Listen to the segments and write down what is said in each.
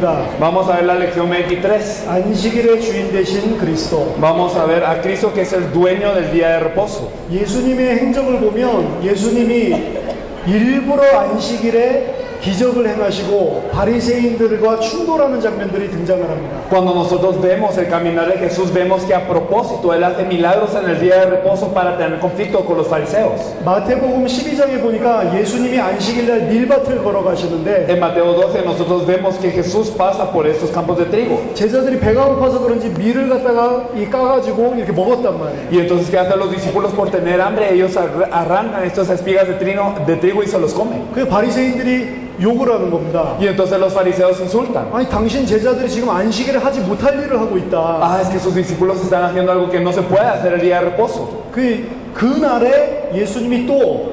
23일입니다. Vamos a ver la lección 23. 안식일의 주인 되신 그리스도. Vamos a ver a Cristo que es el dueño del día de reposo. 예수님의 행적을 보면 예수님이 일부러 안식일에 기적을 행하시고 바리새인들과 충돌하는 장면들이 등장을 합니다. Cuando nosotros vemos el caminar de Jesús, vemos que a propósito Él hace milagros en el día de reposo para tener conflicto con los fariseos. 마태복음 12장에 보니까 예수님이 안식일날 밀밭을 걸어가시는데 En Mateo 12 nosotros vemos que Jesús pasa por estos campos de trigo. 제자들이 배가 고파서 그런지 밀을 갖다가 까가지고 이렇게 먹었단 말이에요. Y entonces, ¿qué hacen los discípulos por tener hambre? Ellos arrancan estas espigas de trigo y se los comen. 그 바리새인들이 욕을 하는 겁니다. Y entonces los fariseos insultan. 아니 당신 제자들이 지금 안식일에 하지 못할 일을 하고 있다. Ah, es que sus discípulos están haciendo algo que no se puede hacer el día de reposo. 그날에 예수님이 또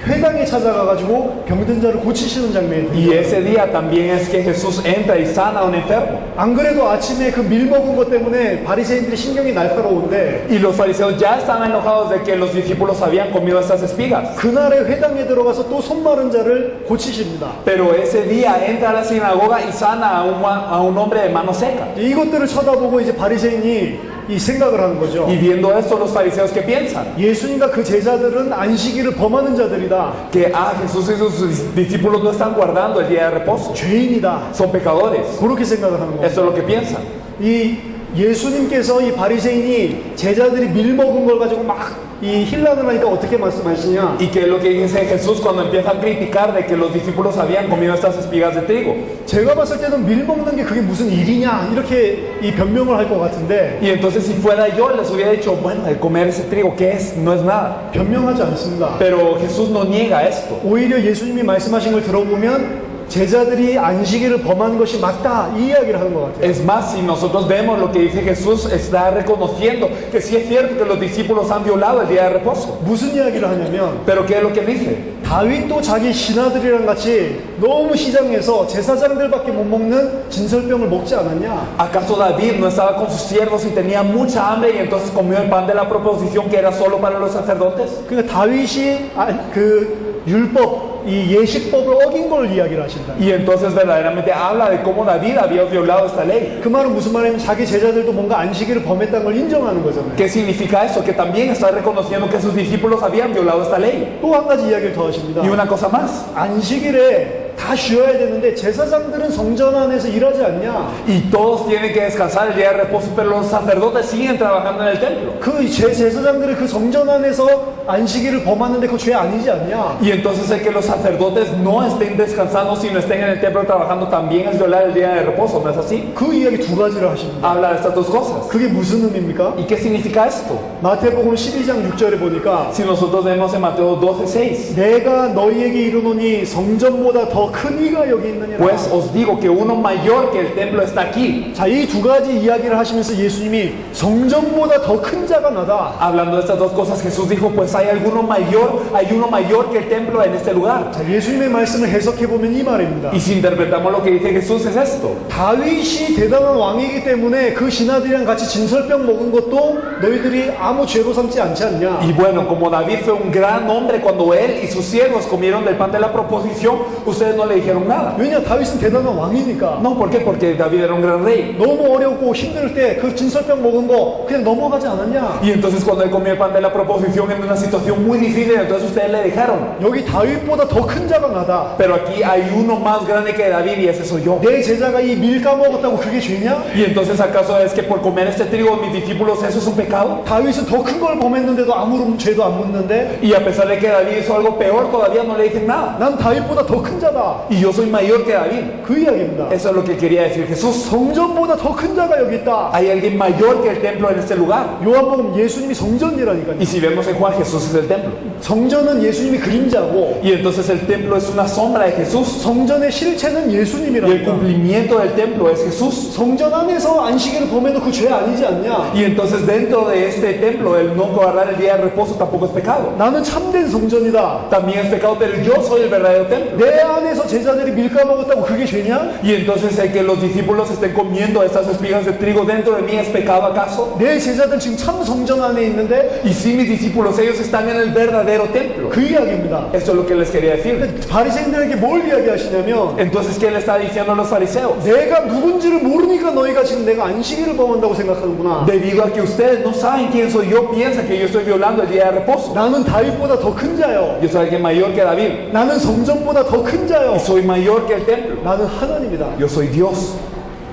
회당에 찾아가가지고 병든 자를 고치시는 장면이 Y 됩니다. ese día también es que Jesús entra y sana a un enfermo. 안 그래도 아침에 그 밀 먹은 것 때문에 바리새인들이 신경이 날카로운데 Y los fariseos ya estaban enojados de que los discípulos habían comido estas espigas. 그날에 회당에 들어가서 또 손 마른 자를 고치십니다. Pero ese día entra a la sinagoga y sana a un hombre de mano seca. 이것들을 쳐다보고 이제 바리새인이 이 생각을 하는 거죠. Y viendo esto, los fariseos, ¿qué piensan? 예수님과 그 제자들은 안식일을 범하는 자들이다. Que Jesús y sus discípulos no están guardando el día de reposo. 죄인이다. Son pecadores. 그렇게 생각을 하는 거예요. Eso es lo que piensan. 이 예수님께서 이 바리새인이 제자들이 밀 먹은 걸 가지고 막 이 힐난을 하니까 어떻게 말씀하시냐? ¿Y qué es lo que dice Jesús cuando empieza a criticar de que los discípulos habían comido estas espigas de trigo? 제가 봤을 때는 밀 먹는 게 그게 무슨 일이냐 이렇게 이 변명을 할 것 같은데 Y entonces si fuera yo les hubiera dicho, bueno, el comer ese trigo, ¿qué es? No es nada. 변명하지 않습니다. Pero Jesús no niega esto. 오히려 예수님이 말씀하신 걸 들어보면 제자들이 안식일을 범한 것이 맞다 이 이야기를 하는 것 같아요. Es más, si nosotros vemos lo que dice Jesús, está reconociendo que sí es cierto que los discípulos han violado el día de reposo. 무슨 이야기를 하냐면 Pero ¿qué es lo que dice? 다윗도 자기 신하들이랑 같이 너무 시장에서 제사장들밖에 못 먹는 진설병을 먹지 않았냐? ¿Acaso David no estaba con sus siervos y tenía mucha hambre y entonces comió el pan de la proposición que era solo para los sacerdotes? 그러니까 다윗이 그 율법 이 예식법을 어긴 걸 이야기를 하신다. Y entonces verdaderamente habla de cómo David había violado esta ley. 그 말은 무슨 말이냐면 자기 제자들도 뭔가 안식일을 범했다는 걸 인정하는 거잖아요. ¿Qué significa eso? Que también está reconociendo que sus discípulos habían violado esta ley. 또 한 가지 이야기를 더 하십니다. Y una cosa más. 안식일에 다 쉬어야 되는데 제사장들은 성전 안에서 일하지 않냐? Y todos tienen que descansar el día de reposo, pero los sacerdotes siguen trabajando en el templo. 그 제사장들이 그 성전 안에서 안식일을 범하는데 그 죄 아니지 않냐? Y entonces el que los sacerdotes no estén descansando, sino estén en el templo trabajando, también es violar el día de reposo, ¿no es así? 그 이야기 두 가지를 하십니다. Habla de estas dos cosas. 그게 무슨 의미입니까? ¿Y qué significa esto? 마태복음 12장 6절에 보니까 Si nosotros vemos en Mateo 12:6, 내가 너희에게 이르노니 성전보다 더 큰 이가 여기 있느니라. pues os digo que uno mayor que el templo está aquí. 자, 이 두 가지 이야기를 하시면서 예수님이 성전보다 더 큰 자가 나다. Hablando de estas dos cosas, Jesús dijo, pues hay uno mayor que el templo en este lugar. 자, 예수님의 말씀을 해석해 보면 이 말입니다. Y si interpretamos lo que dice Jesús es esto. 다윗이 대단한 왕이기 때문에 그 신하들이랑 같이 진설병 먹은 것도 너희들이 아무 죄로 삼지 않지 않냐? Y bueno, como David fue un gran hombre, cuando él y sus siervos comieron del pan de la proposición, ustedes no le dijeron nada. 왜냐? 다윗은 대단한 왕이니까. No, ¿por qué? Porque David era un gran rey. 너무 어렵고 힘들 때 그 진설병 먹은 거 그냥 넘어가지 않았냐? Y entonces cuando él comió el pan de la proposición en una situación muy difícil, entonces ustedes le dijeron, 여기 다윗보다 더 큰 자가 나다. pero aquí hay uno más grande que David y ese soy yo. 내 제자가 이 밀 까먹었다고 그게 죄냐? Y entonces ¿acaso es que por comer este trigo mis discípulos eso es un pecado? 다윗은 더 큰 걸 범했는데도 아무런 죄도 안 묻는데 Y a pesar de que David hizo algo peor, todavía no le dicen nada. 난 다윗보다 더 큰 자다. Y yo soy mayor que David. 그 이야기입니다. Eso es lo que quería decir Jesús. 성전보다 더 큰 자가 여기 있다. Hay alguien mayor que el templo en este lugar. 요한복음 예수님이 성전이라니까요. Y si vemos en Juan, Jesús es el templo. 성전은 예수님이 그림자고 Y entonces el templo es una sombra de Jesús. 성전의 실체는 Y el 예수님이라니까. cumplimiento del templo es Jesús. 성전 안에서 안식일을 범해도 그 죄 아니지 않냐? Y entonces dentro de este templo el no guardar el día de reposo tampoco es pecado. 나는 참된 성전이다. También es pecado, pero yo soy el verdadero templo. 내 안에 안에서 제자들이 밀 까먹었다고 그게 죄냐? Y entonces el que los discípulos estén comiendo estas espigas de trigo dentro de mí es pecado acaso? 내 제자들 지금 참 성전 안에 있는데 Y si mis discípulos, ellos están en el verdadero templo. 그 이야기입니다. Esto es lo que les quería decir. 바리새인들에게 뭘 이야기하시냐면 Entonces, ¿qué le está diciendo a los fariseos? 내가 누군지를 모르니까 너희가 지금 내가 안식일을 범한다고 생각하는구나. Debido a que ustedes no saben quién soy yo, piensan que yo estoy violando el día de reposo. 나는 다윗보다 더 큰 자요. Yo soy alguien mayor que David. 나는 성전보다 더 큰 자요. Y soy mayor que el templo. 나는 하나님이다. Yo soy Dios.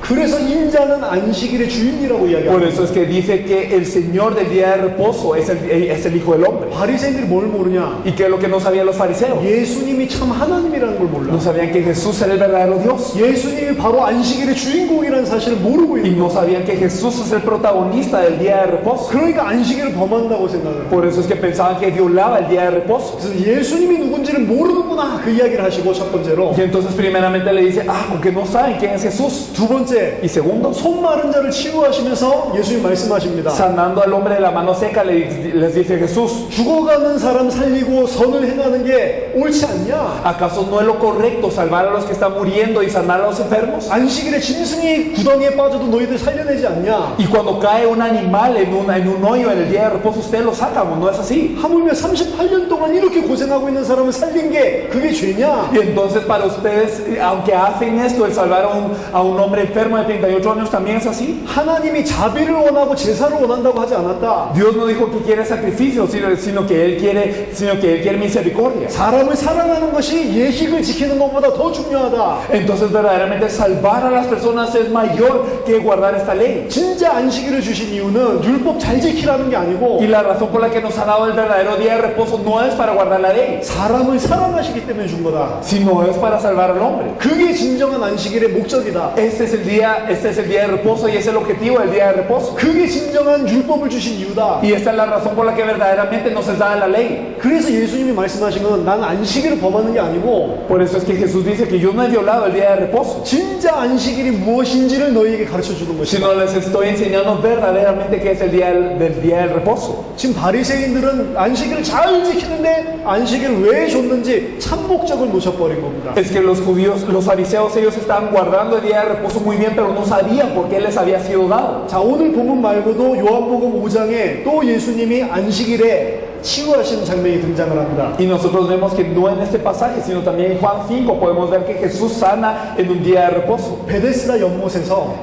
그래서 인자는 안식일의 주인이라고 Por 이야기합니다. eso es que dice que el Señor del día de reposo es el Hijo del Hombre. 바리새인들이 뭘 모르냐? ¿Y qué es lo que no sabían los fariseos? 예수님이 참 하나님이라는 걸 몰라. No sabían que Jesús era el verdadero Dios. 예수님이 바로 안식일의 주인공이라는 사실을 모르고 Y 있는 no 거예요. sabían que Jesús es el protagonista del día de reposo. 그러니까 안식일을 범한다고 생각을 해요. Por eso es que pensaban que violaba el día de reposo. 그래서 예수님이 누군지를 모르는구나 그 이야기를 하시고 첫 번째로 Y entonces primeramente le dice, porque no saben quién es Jesús. 두 번째 Y segundo, 손 마른 자를 치유하시면서 예수님 말씀하십니다. sanando al hombre de la mano seca, les dice Jesús, 죽어가는 사람 살리고 선을 행하는 게 옳지 않냐? ¿acaso no es lo correcto salvar a los que están muriendo y sanar a los enfermos? 안식일에 짐승이 구덩이에 빠져도 너희들 살려내지 않냐? Y cuando cae un animal en un hoyo en el día de reposo, ustedes lo sacan, ¿o no es así? 하물며 38년 동안 이렇게 고생하고 있는 사람을 살린 게 그게 죄냐? Y entonces para ustedes, aunque hacen esto, el salvar a un hombre enfermo de 38 años también es así. 하나님이 자비를 원하고 제사를 원한다고 하지 않았다. Dios no dijo que quiere sacrificio, sino que Él quiere misericordia. 사람을 사랑하는 것이 예식을 지키는 것보다 더 중요하다. Entonces verdaderamente salvar a las personas es mayor que guardar esta ley. 진짜 안식일을 주신 이유는 율법 잘 지키라는 게 아니고 Y la razón por la que nos ha dado el verdadero día de reposo no es para guardar la ley, 사람을 사랑하시기 때문에 준 거다. sino es para salvar al hombre. 그게 진정한 안식일의 목적이다. Este es el día de reposo y es el objetivo del día de reposo. 그게 진정한 율법을 주신 이유다. Y esta es la razón por la que verdaderamente nos es dada la ley. 그래서 예수님이 말씀하신 건 난 안식일을 범하는 게 아니고 Por eso es que Jesús dice que yo no he violado el día de reposo, 진짜 안식일이 무엇인지를 너희에게 가르쳐 주는 것이다. sino les estoy enseñando verdaderamente qué es el día del reposo. 지금 바리새인들은 안식일을 잘 지키는데 안식일을 왜 줬는지 참 목적을 놓쳐버린 겁니다. Es que los judíos, los fariseos, ellos estaban guardando el día de reposo muy bien, pero no sabían por qué les había sido dado. 자, 오늘 본문 말고도 요한복음 5장에 또 예수님이 안식일에 치유하시는 장면이 등장을 합니다. Y nosotros vemos que no en este pasaje, sino también en Juan 5 podemos ver que Jesús sana en un día de reposo, 베데스다 연못에서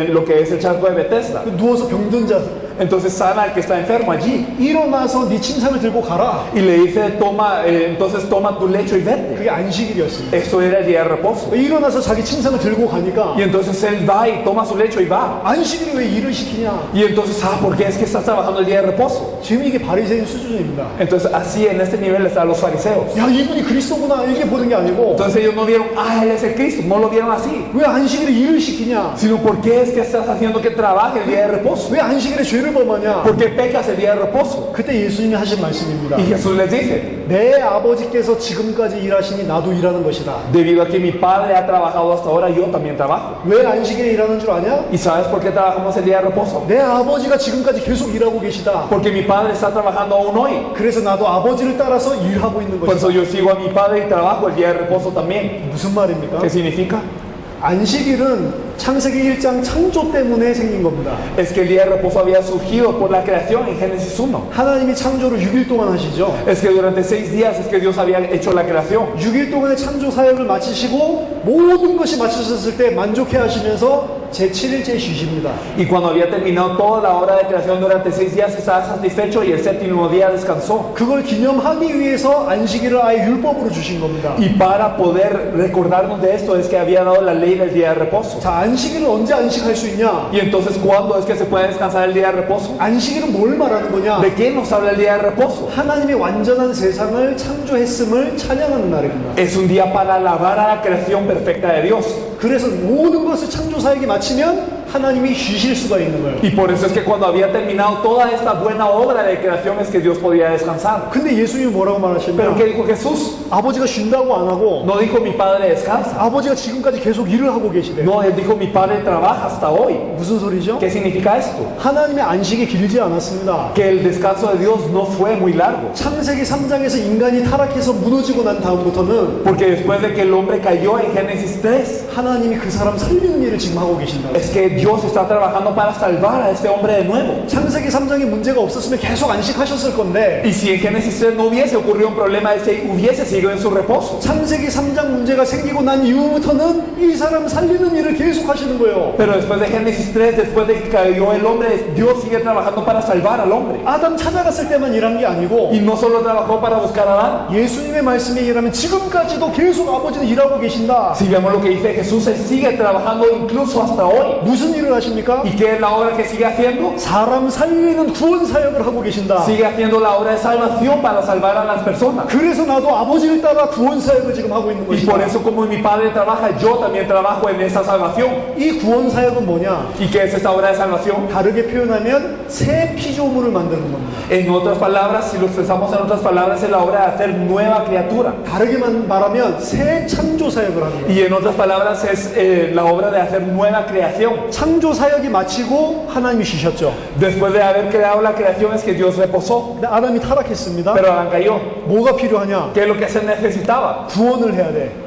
lo que es el charco de Bethesda. 누워서 병든 자 Entonces sana al que está enfermo allí 일어나서 네 침상을 들고 가라. y le dice, entonces toma tu lecho y vete. 그게 안식일이었습니다. Esto era el día de reposo. 일어나서 자기 침상을 들고 가니까 Y entonces él va y toma su lecho y va. 안식일이 왜 일을 시키냐? Y entonces, ¿por qué es que estás trabajando el día de reposo? 지금 이게 바리새인 수준입니다. Entonces así en este nivel están los fariseos. 야, 이분이 그리스도구나 이렇게 보는 게 아니고 Entonces ellos no vieron, él es el Cristo, no lo vieron así. 왜 안식일에 일을 시키냐? Sino, ¿por qué es que estás haciendo que trabaje el día de reposo? 왜 안식일에 죄를 범하냐? ¿Por qué pecas el día de reposo? 그때 예수님이 하신 말씀입니다. Y Jesús les dice, 내 아버지께서 지금까지 일하시니 나도 일하는 것이다. debido a que mi padre ha trabajado hasta ahora, yo también trabajo. 왜 안식일에 일하는 줄 아냐? ¿Y sabes por qué trabajamos el día de reposo? 내 아버지가 지금까지 계속 일하고 계시다. Porque mi padre está trabajando aún hoy. 그래서 나도 아버지를 따라서 일하고 있는 Por eso 것이다. yo sigo a mi padre y trabajo el día de reposo también. 무슨 말입니까? ¿Qué significa? 안식일은 창세기 1장 창조 때문에 생긴 겁니다. Es que el día de reposo había surgido por la creación en Génesis 1. 하나님이 창조를 6일 동안 하시죠. Es que durante 6 días es que Dios había hecho la creación. 6일 동안의 창조 사역을 마치시고 모든 것이 마치셨을 때 만족해 하시면서 제7일째 쉬십니다. Y cuando había terminado toda la obra de creación durante 6 días estaba satisfecho y el séptimo día descansó. 그걸 기념하기 위해서 안식일을 아예 율법으로 주신 겁니다. Y para poder recordarnos de esto es que había dado la ley del día de reposo. 자, 안식일을 언제 안식할 수 있냐? Y entonces, ¿cuándo es que se puede descansar el día de reposo? 안식일은 뭘 말하는 거냐? ¿De qué nos habla el día de reposo? 하나님이 완전한 세상을 창조했음을 찬양하는 날입니다. Es un día para alabar a la creación perfecta de Dios. 그 그래서 모든 것을 창조 사역이 마치면 하나님이 쉬실 수가 있는 거예요. Y por eso es que cuando había terminado toda esta buena obra de creación es que Dios podía descansar. 근데 예수님이 뭐라고 Pero 말하시냐면 ¿qué dijo Jesús? 아버지가 쉰다고 안 하고 No dijo mi padre descansa. 아버지가 지금까지 계속 일을 하고 계시대요. No, él dijo mi padre trabaja hasta hoy. 무슨 소리죠? ¿Qué significa esto? 하나님의 안식이 길지 않았습니다. Que el descanso de Dios no fue muy largo. 창세기 3장에서 인간이 타락해서 무너지고 난 다음부터는 Porque después de que el hombre cayó en Génesis 3, 하나님이 그 사람 살리는 일을 지금 하고 계신다. es que Dios está trabajando para salvar a este hombre de nuevo. 창세기 3장에 문제가 없었으면 계속 안식하셨을 건데 Y si en Génesis 3 no hubiese ocurrido un problema, él se hubiese seguido en su reposo. 창세기 3장 문제가 생기고 난 이후부터는 이 사람 살리는 일을 계속 하시는 거예요. Pero después de Génesis 3, después de que cayó el hombre, Dios sigue trabajando para salvar al hombre. 아담 찾아갔을 때만 일한 게 아니고 Y no solo trabajó para buscar a Adán. 예수님의 말씀에 의하면 지금까지도 계속 아버지는 일하고 계신다. Si vemos lo que dice Jesús, él sigue trabajando incluso hasta hoy. 무슨 일을 하십니까? ¿Y qué es la obra que sigue haciendo? 사람 살리는 구원 사역을 하고 계신다. Sigue haciendo la obra de salvación para salvar a las personas. 그래서 나도 아버지를 따라 구원 사역을 지금 하고 있는 Y por 것이다. eso como mi padre trabaja, yo también trabajo en esa salvación. 이 구원 사역은 뭐냐? ¿Y qué es esta obra de salvación? 다르게 표현하면 새 피조물을 만드는 겁니다. En otras palabras, si lo expresamos en otras palabras, es la obra de hacer nueva criatura. 다르게 말하면 새 창조 사역을 하는 거예요. Y en otras palabras, es la obra de hacer nueva creación. 창조 사역이 마치고 하나님이 쉬셨죠. Después de haber creado la creación es que Dios reposó. 근데 아담이 타락했습니다. Pero Adán cayó. 뭐가 필요하냐? ¿Qué es lo que se necesitaba? 구원을 해야 돼.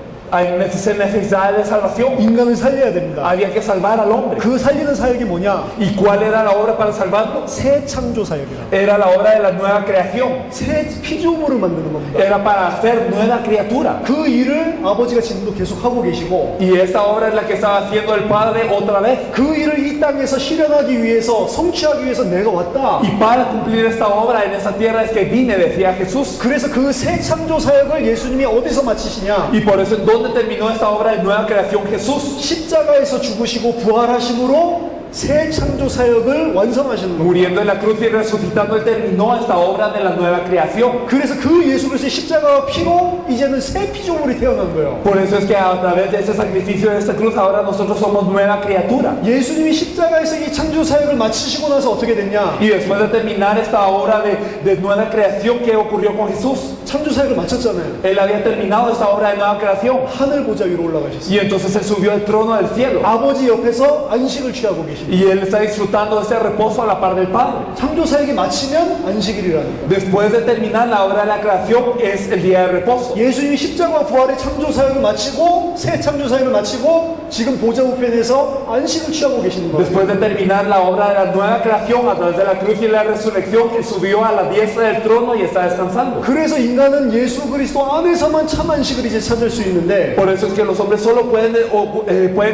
Se necesitaba de salvación. 인간을 살려야 됩니다. Había que salvar al hombre. 그 살리는 사역이 뭐냐? ¿Y cuál era la obra para salvarlo? 새 창조 사역이라. Era la obra de la nueva creación. 새 피조물을 만드는 겁니다. Era para hacer nueva criatura. 그 일을 아버지가 지금도 계속 하고 계시고 Y esta obra es la que estaba haciendo el Padre otra vez. 그 일을 이 땅에서 실현하기 위해서 성취하기 위해서 내가 왔다. Y para cumplir esta obra en esta tierra es que vine, decía Jesús. 그래서 그 새 창조 사역을 예수님이 어디서 마치시냐? Y por eso, ¿en dónde terminó esta obra de nueva creación Jesús? 십자가에서 죽으시고 부활하심으로 새 창조 사역을 완성하시는 겁니다. Muriendo en la cruz y resucitando, Él terminó esta obra de la nueva creación. 그래서 그 예수 그리스도의 십자가와 피로 이제는 새 피조물이 태어난 거예요. Por eso es que a través de ese sacrificio de esta cruz ahora nosotros somos nueva criatura. 예수님이 십자가에서 이 창조 사역을 마치시고 나서 어떻게 됐냐? Y después de terminar esta obra de nueva creación, ¿qué ocurrió con Jesús? 창조 사역을 마쳤잖아요. Él había terminado esta obra de nueva creación. 하늘 보좌 위로 올라가셨어요. Y entonces Él subió al trono del cielo. 아버지 옆에서 안식을 취하고 계십니다. Y Él está disfrutando de ese reposo a la par del Padre. 창조 사역이 마치면 안식일이라니까. Después de terminar la obra de la creación es el día de reposo. 예수님이 십자가와 부활의 창조 사역을 마치고 새 창조 사역을 마치고 지금 보좌 우편에서 안식을 취하고 계시는 거예요. Después de terminar la obra de la nueva creación a través de la cruz y la resurrección, Él subió a la diestra del trono y está descansando. 그래서 인간은 예수 그리스도 안에서만 참 안식을 이제 찾을 수 있는데 Por eso es que los hombres solo pueden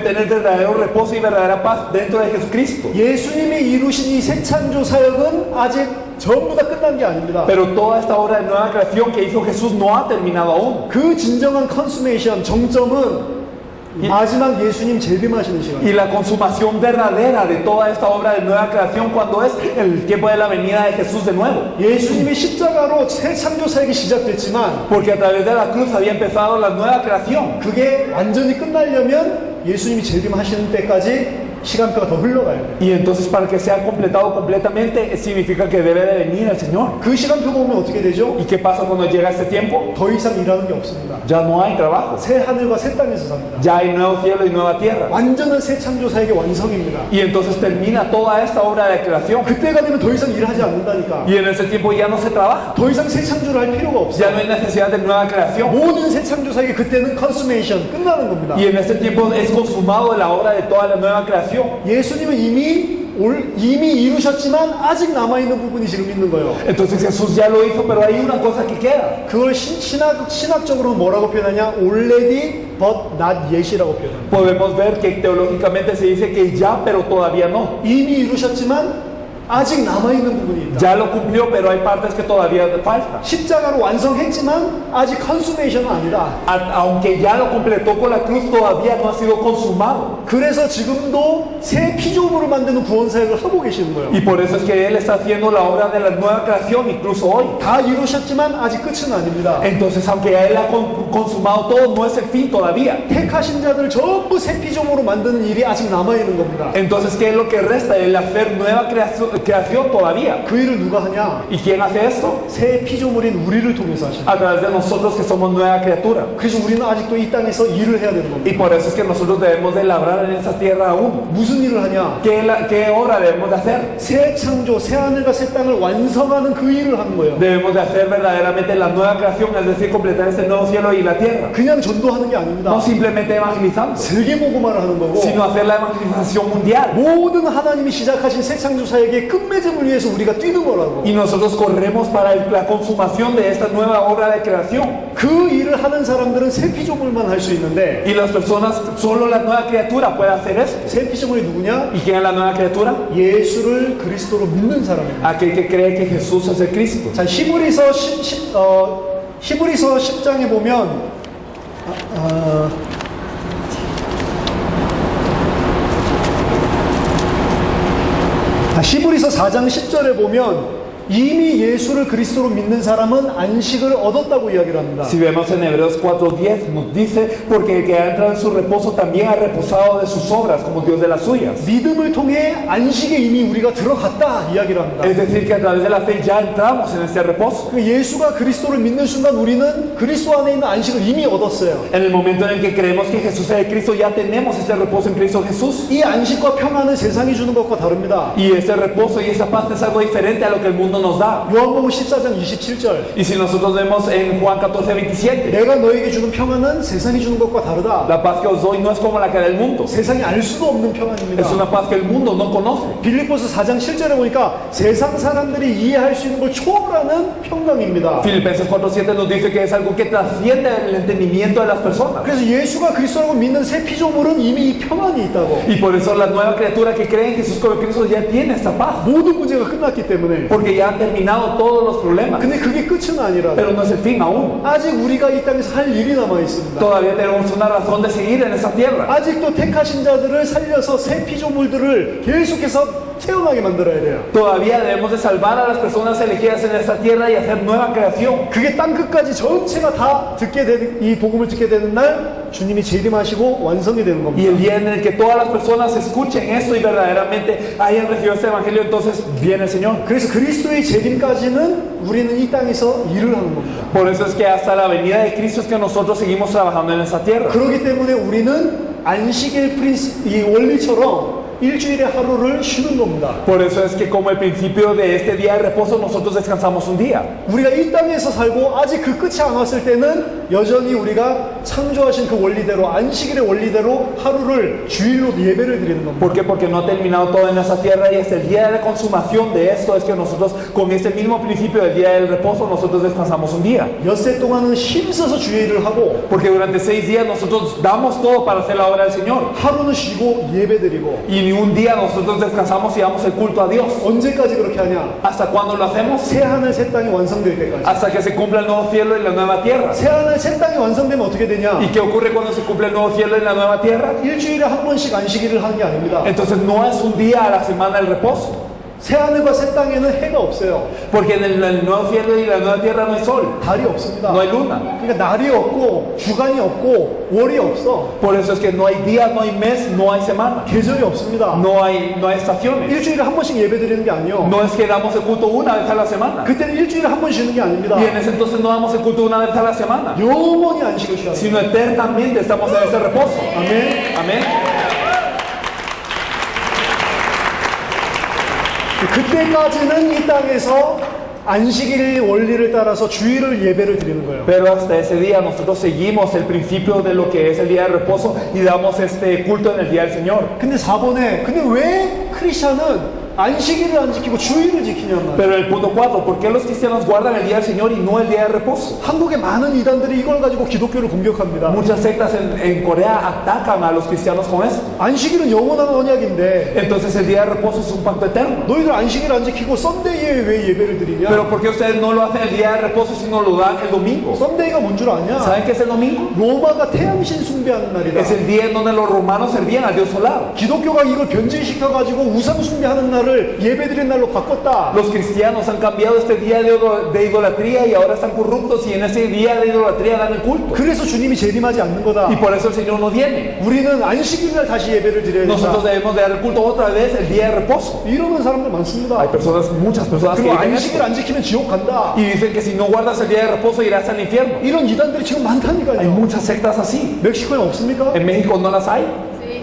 tener verdadero reposo y verdadera paz dentro de Jesucristo. 예수님이 이루신 이 새 창조 사역은 아직 전부 다 끝난 게 아닙니다. Pero toda esta obra de nueva creación que hizo Jesús no ha terminado aún. 그 진정한 컨수메이션 정점은 마지막 예수님 재림하시는 시간. Y la consumación verdadera de toda esta obra de nueva creación cuando es el tiempo de la venida de Jesús de nuevo. 예수님이 십자가로 새 창조 사역이 시작됐지만 Porque a través de la cruz había empezado la nueva creación. 그게 완전히 끝나려면 예수님이 재림하시는 때까지 시간표가 더 흘러가야 돼요. Y entonces para que sea completado completamente significa que debe de venir el Señor. 그 시간표 보면 어떻게 되죠? ¿Y qué pasa cuando llega este tiempo? 더 이상 일하는 게 없습니다. Ya no hay trabajo. 새 하늘과 새 땅에서 삽니다. Ya hay nuevo cielo y nueva tierra. 완전한 새 창조 사역의 완성입니다. Y entonces termina toda esta obra de creación. 그때가 되면 더 이상 일하지 않는다니까. Y en ese tiempo ya no se trabaja. 더 이상 새 창조를 할 필요가 없어. Ya no hay necesidad de nueva creación. 모든 새 창조 사역이 그때는 컨수메이션 끝나는 겁니다. Y en este tiempo es consumado la obra de toda la nueva creación. 예수님은 이미 이루셨지만 아직 남아있는 부분이 지금 있는 거예요. Entonces Jesús ya lo hizo, pero hay una cosa que queda. 그걸 신학적으로 뭐라고 표현하냐? Already but not yet이라고 표현합니다. Podemos ver que teológicamente se dice que ya, pero todavía no. 이미 이루셨지만 아직 남아있는 부분이 있다. Ya lo cumplió, pero hay partes que todavía le faltan. 십자가로 완성했지만 아직 컨수메이션은 아니다. Aunque ya lo completó con la cruz, todavía no ha sido consumado. 그래서 지금도 새 피조물을 만드는 구원 사역을 하고 계시는 거예요. Y por eso es que Él está haciendo la obra de la nueva creación, incluso hoy. 다 이루셨지만 아직 끝은 아닙니다. Entonces, aunque Él ha consumado todo, no es el fin todavía. 택하신 자들 전부 새 피조물로 만드는 일이 아직 남아있는 겁니다. Entonces, ¿qué es lo que resta? El hacer nueva creación todavía. 그 일을 누가 하냐? ¿Y quién hace esto? 새 피조물인 우리를 통해서 하십니다. A través de nosotros que somos nueva criatura. 그래서 우리는 아직도 이 땅에서 일을 해야 되는 겁니다. Y por eso es que nosotros debemos de labrar en esa tierra aún. 무슨 일을 하냐? ¿Qué obra debemos de hacer? 새 창조, 새 하늘과 새 땅을 완성하는 그 일을 하는 거예요. Debemos de hacer verdaderamente la nueva creación, es decir, completar este nuevo cielo y la tierra. 그냥 전도하는 게 아닙니다. No simplemente evangelizando, 세계 복음화를 하는 거고 sino hacer la evangelización mundial. 모든 하나님이 시작하신 새 창조 사역의 끝맺음을 위해서 우리가 뛰는 거라고. Y nosotros corremos para la consumación de esta nueva obra de creación. 그 일을 하는 사람들은 새 피조물만 할 수 있는데 Y las personas, solo la nueva criatura puede hacer esto. 새 피조물이 누구냐? ¿Y quién es la nueva criatura? 예수를 그리스도로 믿는 사람입니다. Aquel que cree que Jesús es el Cristo. 자, 히브리서 10장에 보면 히브리서 4장 10절에 보면 이미 예수를 그리스도로 믿는 사람은 안식을 얻었다고 이야기를 합니다. Si vemos en Hebreos 4:10 nos dice, porque el que ha entrado en su reposo también ha reposado de sus obras como Dios de las suyas. 믿음을 통해 안식에 이미 우리가 들어갔다 이야기를 합니다. Es decir, que a través de la fe ya entramos en este reposo. 그 예수가 그리스도를 믿는 순간 우리는 그리스도 안에 있는 안식을 이미 얻었어요. En el momento en el que creemos que Jesús es el Cristo, ya tenemos este reposo en Cristo Jesús. 이 안식과 평안은 세상이 주는 것과 다릅니다. Y este reposo y esa paz es algo diferente a lo que el mundo nos da. 요한복음 14장 27절 Y si nosotros vemos en Juan 14:27, 내가 너에게 주는 평안은 세상이 주는 것과 다르다. la paz que os doy no es como la que da el mundo. 세상이 알 수도 없는 평안입니다. Es una paz que el mundo no conoce. 빌립보서 4장 7절에 보니까 세상 사람들이 이해할 수 있는 걸 초월하는 평강입니다. Filipenses 4:7 nos dice que es algo que trasciende el entendimiento de las personas. 그래서 예수가 그리스도라고 믿는 새 피조물은 이미 이 평안이 있다고. Y por eso la nueva criatura que cree en Jesús como Cristo ya tiene esta paz. 모든 문제가 끝났기 때문에. Porque ya han terminado todos los problemas. 근데 그게 끝은 아니라. Pero no es el fin aún. 아직 우리가 이 땅에서 할 일이 남아 있습니다. Todavía tenemos una razón de seguir en esa tierra. 아직도 택하신 자들을 살려서 새 피조물들을 계속해서 태어나게 만들어야 돼요. Todavía debemos de salvar a las personas elegidas en esta tierra y hacer nueva creación. 그게 땅 끝까지 전체가 다 듣게 되는 이 복음을 듣게 되는 날 주님이 재림하시고 완성이 되는 Y 겁니다. el día en el que todas las personas escuchen esto y verdaderamente hayan recibido este evangelio, entonces viene el Señor. 그래서 그리스도의 재림까지는 우리는 이 땅에서 일을 하는 겁니다. Por eso es que hasta la venida de Cristo es que nosotros seguimos trabajando en esta tierra. 그렇기 때문에 우리는 안식일 이 원리처럼 일주일에 하루를 쉬는 겁니다. Por eso es que como el principio de este día de reposo nosotros descansamos un día. 우리가 이 땅에서 살고 아직 그 끝이 안 왔을 때는 여전히 우리가 창조하신 그 원리대로 안식일의 원리대로 하루를 주일로 예배를 드리는 겁니다. ¿Por qué? Porque no ha terminado todo en esta tierra y hasta el día de la consumación de esto es que nosotros con este mismo principio del día del reposo nosotros descansamos un día. 엿새 동안은 힘써서 주일을 하고 Porque durante 6 días nosotros damos todo para hacer la obra del Señor. 하루는 쉬고 예배드리고 Y ni un día nosotros descansamos y damos el culto a Dios. 언제까지 그렇게 하냐? ¿Hasta cuándo lo hacemos? 새 하늘 새 땅이 완성될 때까지. Hasta que se cumpla el nuevo cielo y la nueva tierra. 새 하늘 새 땅이 완성되면 어떻게 되냐? ¿Y qué ocurre cuando se cumple el nuevo cielo y la nueva tierra? 일주일에 한 번씩 안식일을 하는 게 아닙니다. Entonces no es un día a la semana el reposo. 새 하늘과 새 땅에는 해가 없어요. Porque en el nuevo cielo y la nueva tierra no hay sol, 달이 없습니다. no hay luna. 그러니까 날이 없고 주간이 없고 월이 없어. Por eso es que no hay día, no hay mes, no hay semana. 계절이 없습니다. No hay estaciones. 일주일에 한 번씩 예배 드리는 게 아니요. No es que damos el culto una vez a la semana. 그때는 일주일에 한 번 쉬는 게 아닙니다. Y en ese entonces no damos el culto una vez a la semana, 영원히 안식을 쉬어야 돼요. sino eternamente estamos en ese reposo. 아멘. Amén. 그때까지는 이 땅에서 안식일 원리를 따라서 주일을 예배를 드리는 거예요. Pero hasta ese día nosotros seguimos el principio de lo que es el día de reposo y damos este culto en el día del Señor. 근데 4번에 근데 왜 크리스천은 안식일을 안 지키고 주일을 지키냔 말이에요. Pero el punto 4, ¿por qué los cristianos guardan el día del Señor y no el día de reposo? 한국의 많은 이단들이 이걸 가지고 기독교를 공격합니다. Muchas sectas en Corea atacan a los cristianos con esto. 안식일은 영원한 언약인데 Entonces el día de reposo es un pacto eterno. 너희들 안식일 안 지키고 썬데이에 왜 예배를 드리냐? Pero ¿por qué ustedes no lo hacen el día de reposo sino lo dan el domingo? 썬데이가 뭔 줄 아냐? ¿Saben qué es el domingo? 로마가 태양신 숭배하는 날이다. Es el día en donde los romanos servían al dios solar. 기독교가 이걸 변질시켜가지고 우상 숭배하는 날을 예배드리는 날로 바꿨다. Los cristianos han cambiado este día de idolatría y ahora están corruptos y en ese día de idolatría dan el culto. 그래서 주님이 재림하지 않는 거다. Y por eso el Señor no viene. 우리는 안식일날 다시 예배를 드려야 Nosotros 된다. debemos de dar el culto otra vez el día de reposo. 이러는 사람들 많습니다. Hay personas, muchas personas que 그리고 dicen 안식일 esto. 안 지키면 지옥 간다. Y dicen que si no guardas el día de reposo irás al infierno. 이런 이단들이 지금 Hay 많다니까요. muchas sectas así. 멕시코에 없습니까? En México no las hay.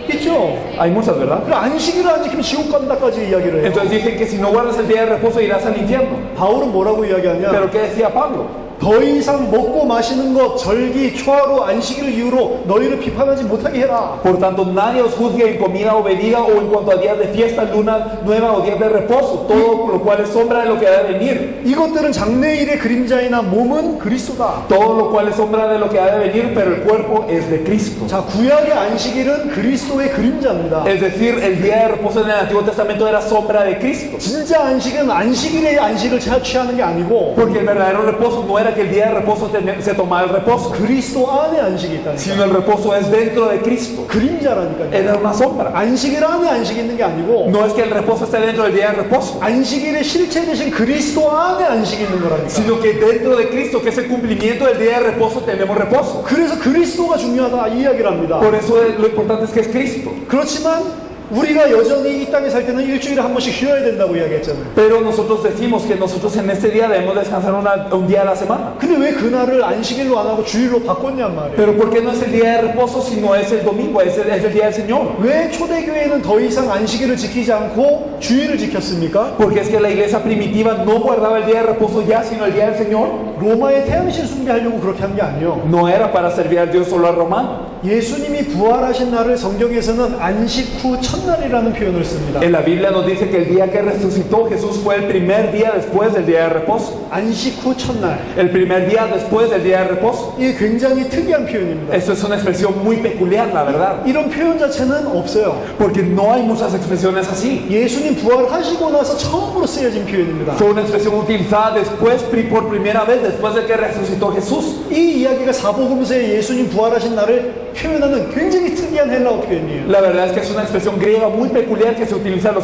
있죠. Hay muchas, ¿verdad? 그리고 안식일을 안 지키면 지옥 간다까지 이야기를 해요. Entonces dicen que si no guardas el día de reposo irás al infierno. 바울은 뭐라고 이야기하냐? Pero ¿qué decía Pablo? 더 이상 먹고 마시는 것, 절기, 초하루, 안식일을 이유로 너희를 비판하지 못하게 해라. Por tanto, nadie os juzgue en comida o bebida o en cuanto a días de fiesta, luna nueva o días de reposo, todo lo cual es sombra de lo que ha de venir. 이것들은 장래일의 그림자이나 몸은 그리스도다. Todo lo cual es sombra de lo que ha de venir, pero el cuerpo es de Cristo. 자, 구약의 안식일은 그리스도의 그림자입니다. Es decir, el día de reposo en el Antiguo Testamento era sombra de Cristo. 진짜 안식은 안식일의 안식을 취하는 게 아니고 Porque el verdadero reposo no era que el día de reposo se tomaba el reposo, 그리스도 안에 안식이 있다니까. sino el reposo es dentro de Cristo. 그림자라니까요. Era una sombra. 안식일 안에 안식이 있는 게 아니고 No es que el reposo esté dentro del día de reposo, 안식일의 실체 대신 그리스도 안에 안식이 있는 거라니까. sino que dentro de Cristo, que es el cumplimiento del día de reposo, tenemos reposo. 그래서 그리스도가 중요하다 이 이야기를 합니다. Por eso lo importante es que es Cristo. 그렇지만 우리가 여전히 이 땅에 살 때는 일주일에 한 번씩 쉬어야 된다고 이야기했잖아요. Pero nosotros decimos que nosotros en este día debemos descansar un día a la semana. 근데 왜 그날을 안식일로 안 하고 주일로 바꿨냔 말이에요. Pero ¿por qué no es el día de reposo sino es el domingo, es el día del Señor? 왜 초대교회는 더 이상 안식일을 지키지 않고 주일을 지켰습니까? Porque es que la iglesia primitiva no guardaba el día de reposo ya, sino el día del Señor. 로마의 태양신 숭배하려고 그렇게 한 게 아니에요. No era para servir al Dios solo al romano. 예수님이 부활하신 날을 성경에서는 안식 후 첫날이라는 표현을 씁니다. En la Biblia nos dice que el día que resucitó Jesús fue el primer día después del día de reposo. 안식 후 첫날. El primer día después del día de reposo. 이게 굉장히 특이한 표현입니다. Esto es una expresión muy peculiar, la verdad. 이런 표현 자체는 없어요. Porque no hay muchas expresiones así. 예수님 부활하시고 나서 처음으로 쓰여진 표현입니다. Fue una expresión utilizada después, por primera vez, después de que resucitó Jesús. 이 이야기가 사복음서에 예수님 부활하신 날을 표현하는 굉장히 특이한 헬라어 표현이에요. La verdad es que es una expresión griega muy peculiar que se utiliza en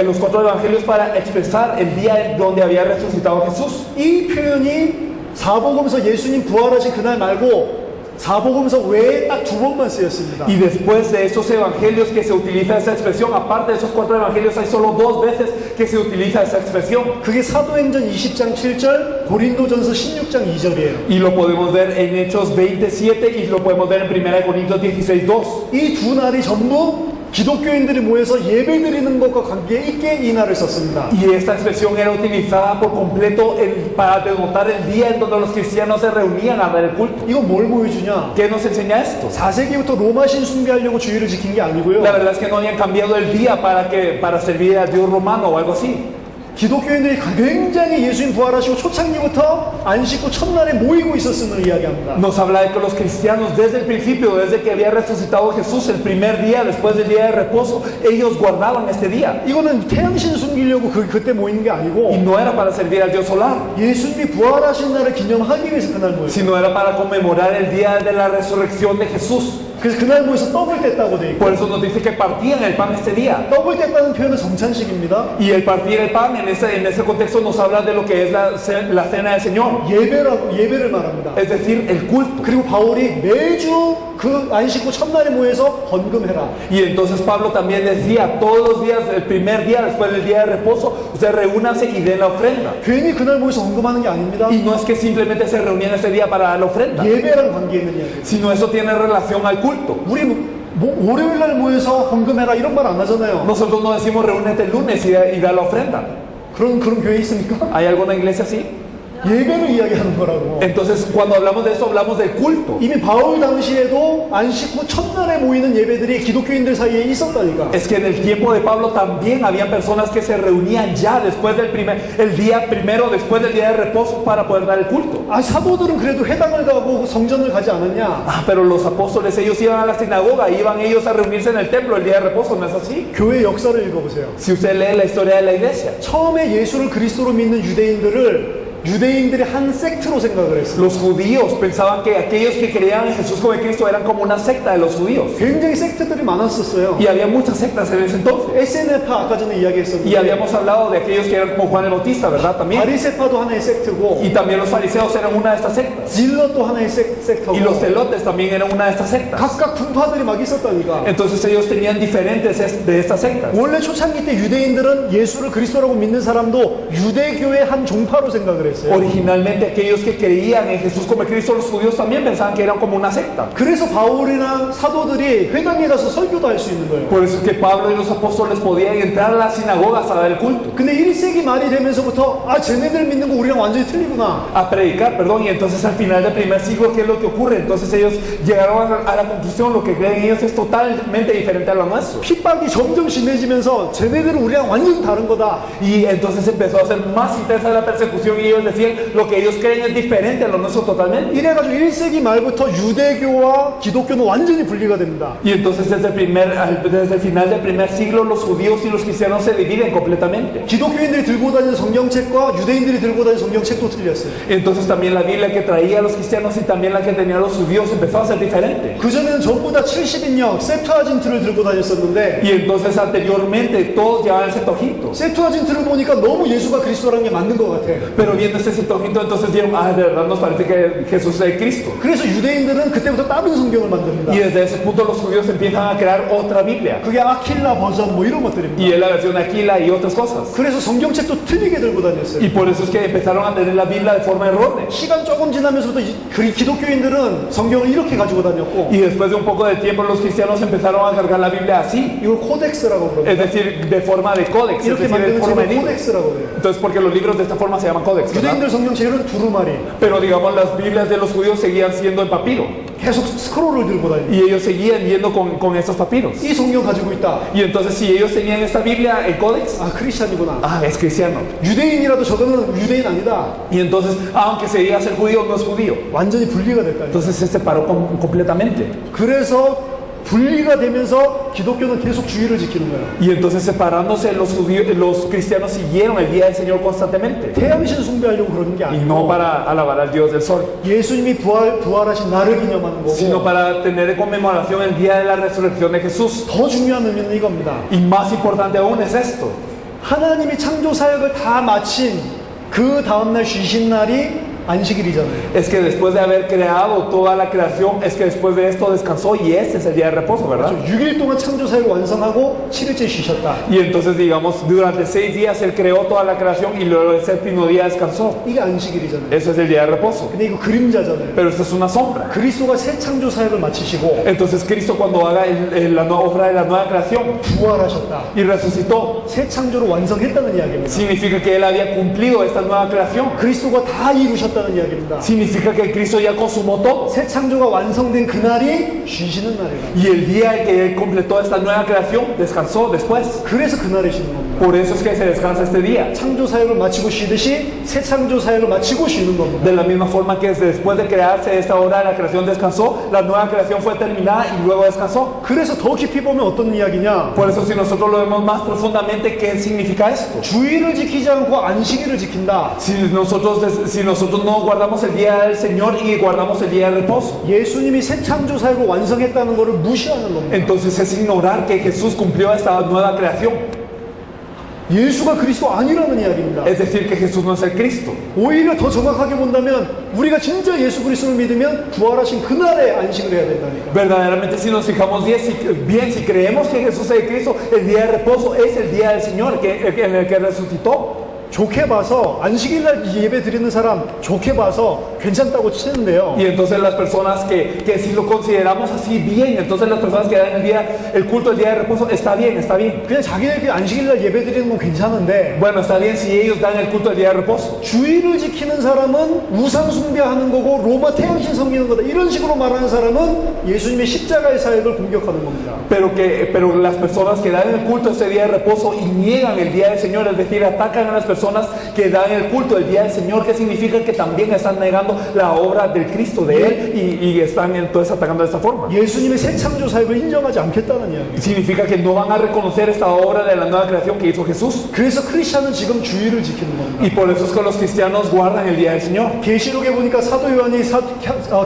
los cuatro evangelios para expresar el día en donde había resucitado Jesús. 이 표현이 사복음서 예수님 부활하신 그날 말고 사복음서 외에 딱 두 번만 쓰였습니다. Y después de esos evangelios que se utiliza esa expresión, aparte de esos cuatro evangelios, hay solo 2 veces que se utiliza esa expresión. 그게 사도행전 20장 7절, 고린도전서 16장 2절이에요. Y lo podemos ver en Hechos 27 y lo podemos ver en 1 Corintios 16, 2. 이 두 날이 전부 기독교인들이 모여서 예배드리는 것과 관계 있게 이 날을 썼습니다. Y esta expresión era utilizada por completo para denotar el día en donde los cristianos se reunían a dar el culto. 이건 뭘 보여주냐? ¿Qué nos enseña esto? 4세기부터 로마 신 숭배하려고 주일을 지킨 게 아니고요. La verdad es que no habían cambiado el día para servir al Dios romano o algo así. 기독교인들이 굉장히 예수님 부활하시고 초창기부터 안식 후 첫날에 모이고 있었음을 이야기합니다. Nos habla de que los cristianos desde el principio, desde que había resucitado Jesús, el primer día después del día de reposo, ellos guardaban este día. 이거는 태양신 숨기려고 그때 모이는 게 Y 아니고 no era para servir al Dios solar, 예수님이 부활하신 날을 기념하기 위해서 그날 모였어요. sino era para conmemorar el día de la resurrección de Jesús. 그래서 그날 모여서 떡을 뗐다고 돼 있고 Por eso nos dice que partían el pan este día. 떡을 뗐다는 표현은 정찬식입니다. Y el partir el pan en ese contexto nos habla de lo que es la cena del Señor, 예배를 말합니다. es decir, el culto. 그리고 바울이 매주 그 안식 후 첫날에 모여서 헌금해라. Y entonces Pablo también decía, todos los días, el primer día después del día de reposo, ustedes reúnanse y den la ofrenda. 괜히 그날 모여서 헌금하는 게 아닙니다. Y no es que simplemente se reunían ese día para dar la ofrenda, 예배랑 관계 있는 이야기. sino eso tiene relación al culto. 우리 월요일 날 모여서 헌금해라 이런 말 안 하잖아요. Nosotros no decimos reúnete el lunes y da la ofrenda. 그런 교회 있습니까? ¿Hay alguna iglesia así? 예배를 이야기하는 거라고. Entonces, cuando hablamos de eso, hablamos del culto. 이미 바울 당시에도 안식 후 첫날에 모이는 예배들이 기독교인들 사이에 있었다니까. Es que en el tiempo de Pablo también había personas que se reunían ya después el día primero, después del día de reposo para poder dar el culto. 아, 사도들은 그래도 회당을 가고 성전을 가지 않았냐? Ah, pero los apóstoles, ellos iban a la sinagoga, iban ellos a reunirse en el templo el día de reposo, ¿no es así? 교회 역사를 읽어보세요. Si usted lee la historia de la iglesia, 처음에 예수를 그리스도로 믿는 유대인들이 한 섹트로 생각을 했어요. los judíos pensaban que aquellos que creían en Jesús como Cristo eran como una secta de los judíos. 굉장히 섹트들이 많았었어요. Y había muchas sectas en ese entonces. SNF파 아까 전에 Y 이야기했었는데 habíamos hablado de aquellos que eran como Juan el Bautista, ¿verdad? También. 바리새파도 하나의 섹트고 Y también los fariseos eran una de estas sectas. 질럿도 하나의 섹터고 Y los celotes también eran una de estas sectas. 각각 분파들이 막 있었다니까. Entonces ellos tenían diferentes de estas sectas. 원래 초창기 때 유대인들은 예수를 그리스도라고 믿는 사람도 유대교의 한 종파로 생각을 했어요. Originalmente aquellos que creían en Jesús como Cristo, los judíos también pensaban que eran como una secta. 그래서 바울이나 사도들이 회당에 가서 설교도 할 수 있는 거예요. Por eso es que Pablo y los apóstoles podían entrar a las sinagogas a dar el culto, 근데 1세기 말이 되면서부터 아 쟤네들 믿는 거 우리랑 완전히 틀리구나. a predicar, perdón, y entonces al final del primer siglo, ¿qué es lo que ocurre? Entonces ellos llegaron a la conclusión, lo que creen ellos es totalmente diferente a lo nuestro. 핍박이 점점 심해지면서 쟤네들은 우리랑 완전히 다른 거다. Y entonces empezó a ser más intensa la persecución y ellos decían, lo que ellos creen es diferente a lo nuestro totalmente. 이래가지고 1세기 말부터 유대교와 기독교는 완전히 분리가 됩니다. Y entonces desde el final del primer siglo, los judíos y los cristianos se dividen completamente. 기독교인들이 들고 다니는 성경책과 유대인들이 들고 다니는 성경책도 틀렸어요. Entonces también la Biblia que traía a los cristianos y también la que tenían los judíos empezó a ser diferente. 그전에는 전부 다 70인역 septuagin트를 들고 다녔었는데 Y entonces anteriormente todos llevaban el Septuaginto. septuagin트를 보니까 너무 예수가 그리스도라는 게 맞는 것 같아. Pero viendo este Septuaginto entonces dijeron, ah, de verdad nos parece que Jesús es Cristo. 그래서 유대인들은 그때부터 다른 성경을 만듭니다. Y desde ese punto los judíos empiezan a crear otra Biblia. 그게 아킬라 버전 뭐 이런 것들입니다. Y es la versión de Aquila y otras cosas. 그래서 성경책도 틀리게 들고 다녔어요. Y por eso es que empezaron a tener la Biblia de forma errónea. 시간 조금 지나면서부터 기독교인들은 성경을 이렇게 가지고 다녔고 Y después de un poco de tiempo los cristianos empezaron a cargar la Biblia así. 이걸 코덱스라고 그럽니다. Es decir, de forma de códex, es 이렇게 decir, de 만드는 forma de 책을 libro. 코덱스라고 그래요. Entonces, porque los libros de esta forma se llaman códex, ¿verdad? 유대인들 성경책은 두루마리. Pero digamos, las Biblias de los judíos seguían siendo en papiro. 계속 스크롤을 들고 다닙니다. Y ellos seguían yendo con estos papiros. 이 성경 가지고 있다. Y entonces, si ellos tenían esta Biblia, el códex, 아 크리스찬이구나. ah, es cristiano. 유대인이라도 저거는 유대인 아니다. Y entonces, aunque se diga ser judío, no es judío. 완전히 분리가 됐다. Entonces se separó completamente. 그래서 분리가 되면서 기독교는 계속 주의를 지키는 거예요. Y entonces, separándose, los cristianos siguieron el día del Señor constantemente. 태양신 숭배하려고 그러는 게 Y no 아니고 para alabar al Dios del sol, 예수님이 부활하신 날을 기념하는 sino 거고 para tener en conmemoración el día de la resurrección de Jesús. 더 중요한 의미는 이겁니다. Y más importante aún es esto. 하나님이 창조 사역을 다 마친 그 다음날 쉬신 날이 안식일이잖아요. Es que después de haber creado toda la creación, es que después de esto descansó y este es el día de reposo, ¿verdad? 6일 동안 창조 사역을 완성하고 7일째 쉬셨다. Y entonces, digamos, durante 6 días Él creó toda la creación y luego el séptimo día descansó. 이게 안식일이잖아요. Eso es el día de reposo. 근데 이거 그림자잖아요. Pero esto es una sombra. 그리스도가 새 창조 사역을 마치시고 Entonces Cristo, cuando haga la nueva obra de la nueva creación 부활하셨다. y resucitó, 새 창조를 완성했다는 이야기입니다. significa que Él había cumplido esta nueva creación. 그리스도가 다 이루셨다는 이야기입니다. Significa que Cristo ya consumó todo. 새 창조가 완성된 그날이 쉬시는 날이다. Y el día en que Él completó esta nueva creación, descansó después. 그래서 그날에 쉬는 겁니다. Por eso es que se descansa este día. 창조 사역을 마치고 쉬듯이 새 창조 사역을 마치고 쉬는 겁니다. De la misma forma que después de crearse esta obra de la creación descansó, la nueva creación fue terminada y luego descansó. 그래서 더 깊이 보면 어떤 이야기냐? Por eso, si nosotros lo vemos más profundamente, ¿qué significa esto? 주의를 지키지 않고 안식일을 지킨다. Si nosotros no guardamos el día del Señor y guardamos el día de reposo, 예수님이 새 창조 사역을 완성했다는 것을 무시하는 겁니다. entonces es ignorar que Jesús cumplió esta nueva creación. 예수가 그리스도 아니라는 이야기입니다. Es decir, que Jesús no es el Cristo. 오히려 더 정확하게 본다면 우리가 진짜 예수 그리스도를 믿으면 부활하신 그날에 안식을 해야 된다니까. Verdaderamente, si nos fijamos bien, si creemos que Jesús es el Cristo, el día de reposo es el día del Señor en el que resucitó. 좋게 봐서 안식일날 예배 드리는 사람 좋게 봐서 괜찮다고 치는데요. Y entonces las personas que si lo consideramos así bien, entonces las personas que dan el culto el día de reposo, está bien, está bien. 그냥 자기네들이 안식일날 예배 드리는 건 괜찮은데 Bueno, está bien si ellos dan el culto el día de reposo. 주일을 지키는 사람은 우상 숭배하는 거고 로마 태양신 섬기는 거다 이런 식으로 말하는 사람은 예수님의 십자가의 사역을 공격하는 겁니다. Pero las personas que dan el culto ese día de reposo y niegan el día del Señor, es decir, atacan a las personas que dan el culto el día del Señor, que significa que también están negando la obra del Cristo de Él y están entonces atacando de esta forma. 예수님의 새 창조 사역을 인정하지 않겠다는 이야기. Significa que no van a reconocer esta obra de la nueva creación que hizo Jesús. 그래서 크리스천은 지금 주일을 지키는 겁니다. Y por eso es que los cristianos guardan el día del Señor. 계시록에 보니까 사도 요한이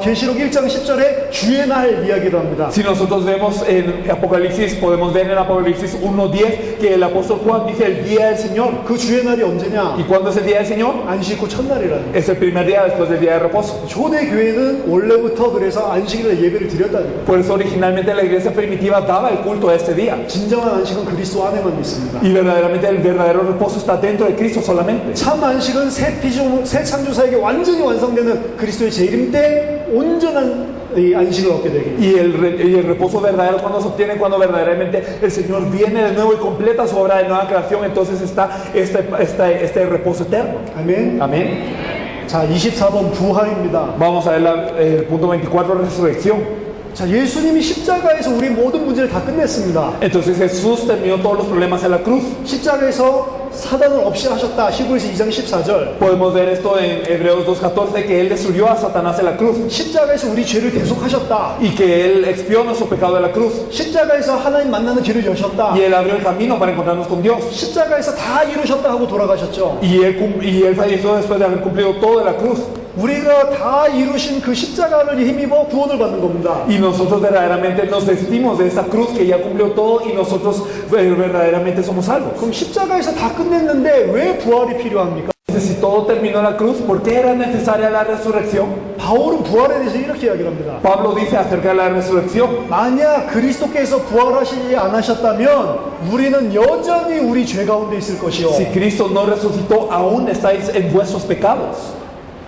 계시록 1장 10절에 주의 날 이야기를 합니다. Si nosotros vemos en Apocalipsis, podemos ver en Apocalipsis 1:10 que el apóstol Juan dice el día del Señor. 그 주의 날이 언제냐? ¿Y cuándo es el día del Señor? 안식 후 첫날이라는. Es el primer día después del día de reposo. 초대 교회는 원래부터 그래서 안식일에 예배를 드렸다는 거예요. Por eso originalmente la iglesia primitiva daba el culto a este día. 진정한 안식은 그리스도 안에만 있습니다. Y verdaderamente el verdadero reposo está dentro de Cristo solamente. 참 안식은 새 창조 사역이 완전히 완성되는 그리스도의 재림 때 온전한 이 안식을 얻게 되기. Y el reposo verdadero cuando se obtiene, cuando verdaderamente el Señor viene de nuevo y completa su obra de nueva creación, entonces está este reposo eterno. 아멘. Amén. 자, 24번 부활입니다. Vamos a ver el punto 24, resurrección. 자, 예수님이 십자가에서 우리 모든 문제를 다 끝냈습니다. Entonces Jesús terminó todos los problemas en la cruz. 십자가에서 사단을 없이 하셨다. 히브리서 2장 14절. Podemos ver esto en Hebreos 2:14, que Él destruyó a Satanás en la cruz 십자가에서 우리 죄를 대속하셨다. y que Él expió nuestro pecado en la cruz. 십자가에서 하나님 만나는 길을 여셨다. Y Él abrió el camino para encontrarnos con Dios. 십자가에서 다 이루셨다 하고 돌아가셨죠. Y Él falleció después de haber cumplido todo en la cruz. 우리가 다 이루신 그 십자가를 힘입어 구원을 받는 겁니다. Y nosotros verdaderamente nos vestimos de esa cruz que ya cumplió todo y nosotros verdaderamente somos salvos. 그럼 십자가에서 다 끝냈는데 왜 부활이 필요합니까? Entonces, si todo terminó en la cruz, ¿por qué era necesaria la resurrección? 바울은 부활에 대해서 이렇게 이야기를 합니다. Pablo dice acerca de la resurrección: 만약 그리스도께서 부활하시지 않으셨다면 우리는 여전히 우리 죄 가운데 있을 것이요. si Cristo no resucitó, aún estáis en vuestros pecados.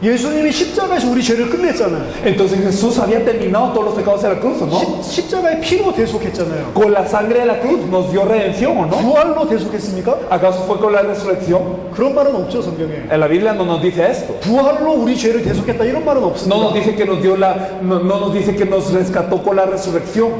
예수님이 십자가에서 우리 죄를 끝냈잖아요. Entonces Jesús había terminado todos los pecados de la cruz, ¿o no? 십자가의 피로 대속했잖아요. Con la sangre de la cruz nos dio redención, ¿o no? 부활로 대속했습니까? ¿Acaso fue con la resurrección? 그런 말은 없죠, 성경에. En la Biblia no nos dice esto. 부활로 우리 죄를 대속했다 이런 말은 없습니다. No nos dice que nos dio no nos dice que nos rescató con la resurrección,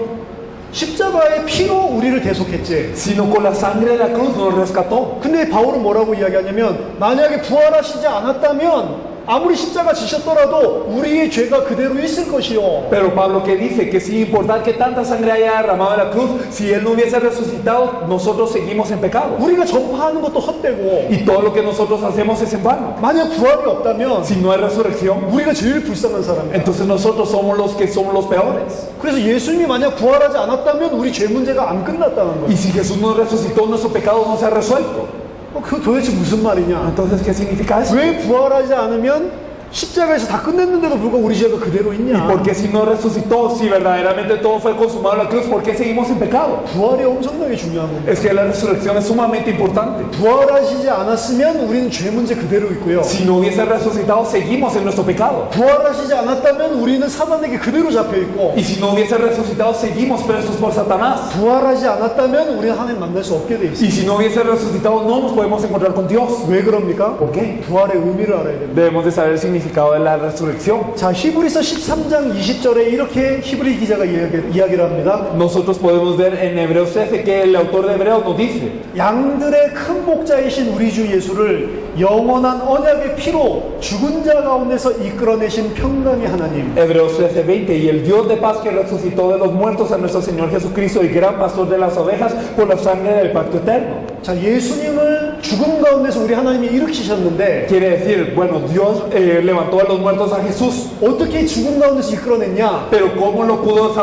십자가의 피로 우리를 대속했지. sino con la sangre de la cruz nos rescató. 근데 바울은 뭐라고 이야기하냐면 만약에 부활하시지 않았다면 아무리 십자가 지셨더라도 우리의 죄가 그대로 있을 것이요. Pero Pablo que dice que sin importar que tanta sangre haya derramado en la cruz, si él no hubiese resucitado, nosotros seguimos en pecado. 우리가 전파하는 것도 헛되고 Y todo lo que nosotros hacemos es en vano. 만약 부활이 없다면 Si no hay resurrección, 우리가 제일 불쌍한 사람이야. entonces nosotros somos los que somos los peores. 그래서 예수님이 만약 부활하지 않았다면 우리 죄 문제가 안 끝났다는 거예요. Y si Jesús no resucitó, nuestro pecado no se ha resuelto. 그 도대체 무슨 말이냐? Entonces, ¿qué significa eso? 왜 부활하지 않으면 십자가에서 다 끝냈는데도 불구하고 우리 죄가 그대로 ¿Y 있냐? por qué si no resucitó, si verdaderamente todo fue consumado en la cruz, por qué seguimos en pecado? 부활이 엄청나게 중요한 겁니다. Es que la resurrección es sumamente importante. 부활하시지 않았으면 우리는 죄 문제 그대로 있고요. Si no hubiese resucitado, seguimos en nuestro pecado. 부활하시지 않았다면 우리는 사단에게 그대로 잡혀 있고 Y si no hubiese resucitado, seguimos presos por Satanás. 부활하지 않았다면 우리는 하나님 만날 수 없게 돼 있어요. Y si no hubiese resucitado, no nos podemos encontrar con Dios. 왜 그럽니까? ¿Por qué? 부활의 의미를 알아야 됩니다. Debemos de saber el significado de la resurrección. 자, 히브리서 13장 20절에 이렇게 히브리 기자가 이야기를 합니다. Nosotros podemos ver en Hebreos 13 que el autor de Hebreos nos dice: 양들의 큰 목자이신 우리 주 예수를 영원한 언약의 피로 죽은 자 가운데서 이끌어내신 평강의 하나님. Hebreos 13:20, y el Dios de paz que resucitó de los muertos a nuestro Señor Jesucristo, el gran pastor de las ovejas, por la sangre del pacto eterno. 자, 예수님을 죽음 가운데서 우리 하나님이 일으키셨는데 Quiere decir, bueno, Dios levantó a los muertos a Jesús, 어떻게 죽음 가운데서 이끌어냈냐? pero ¿cómo lo pudo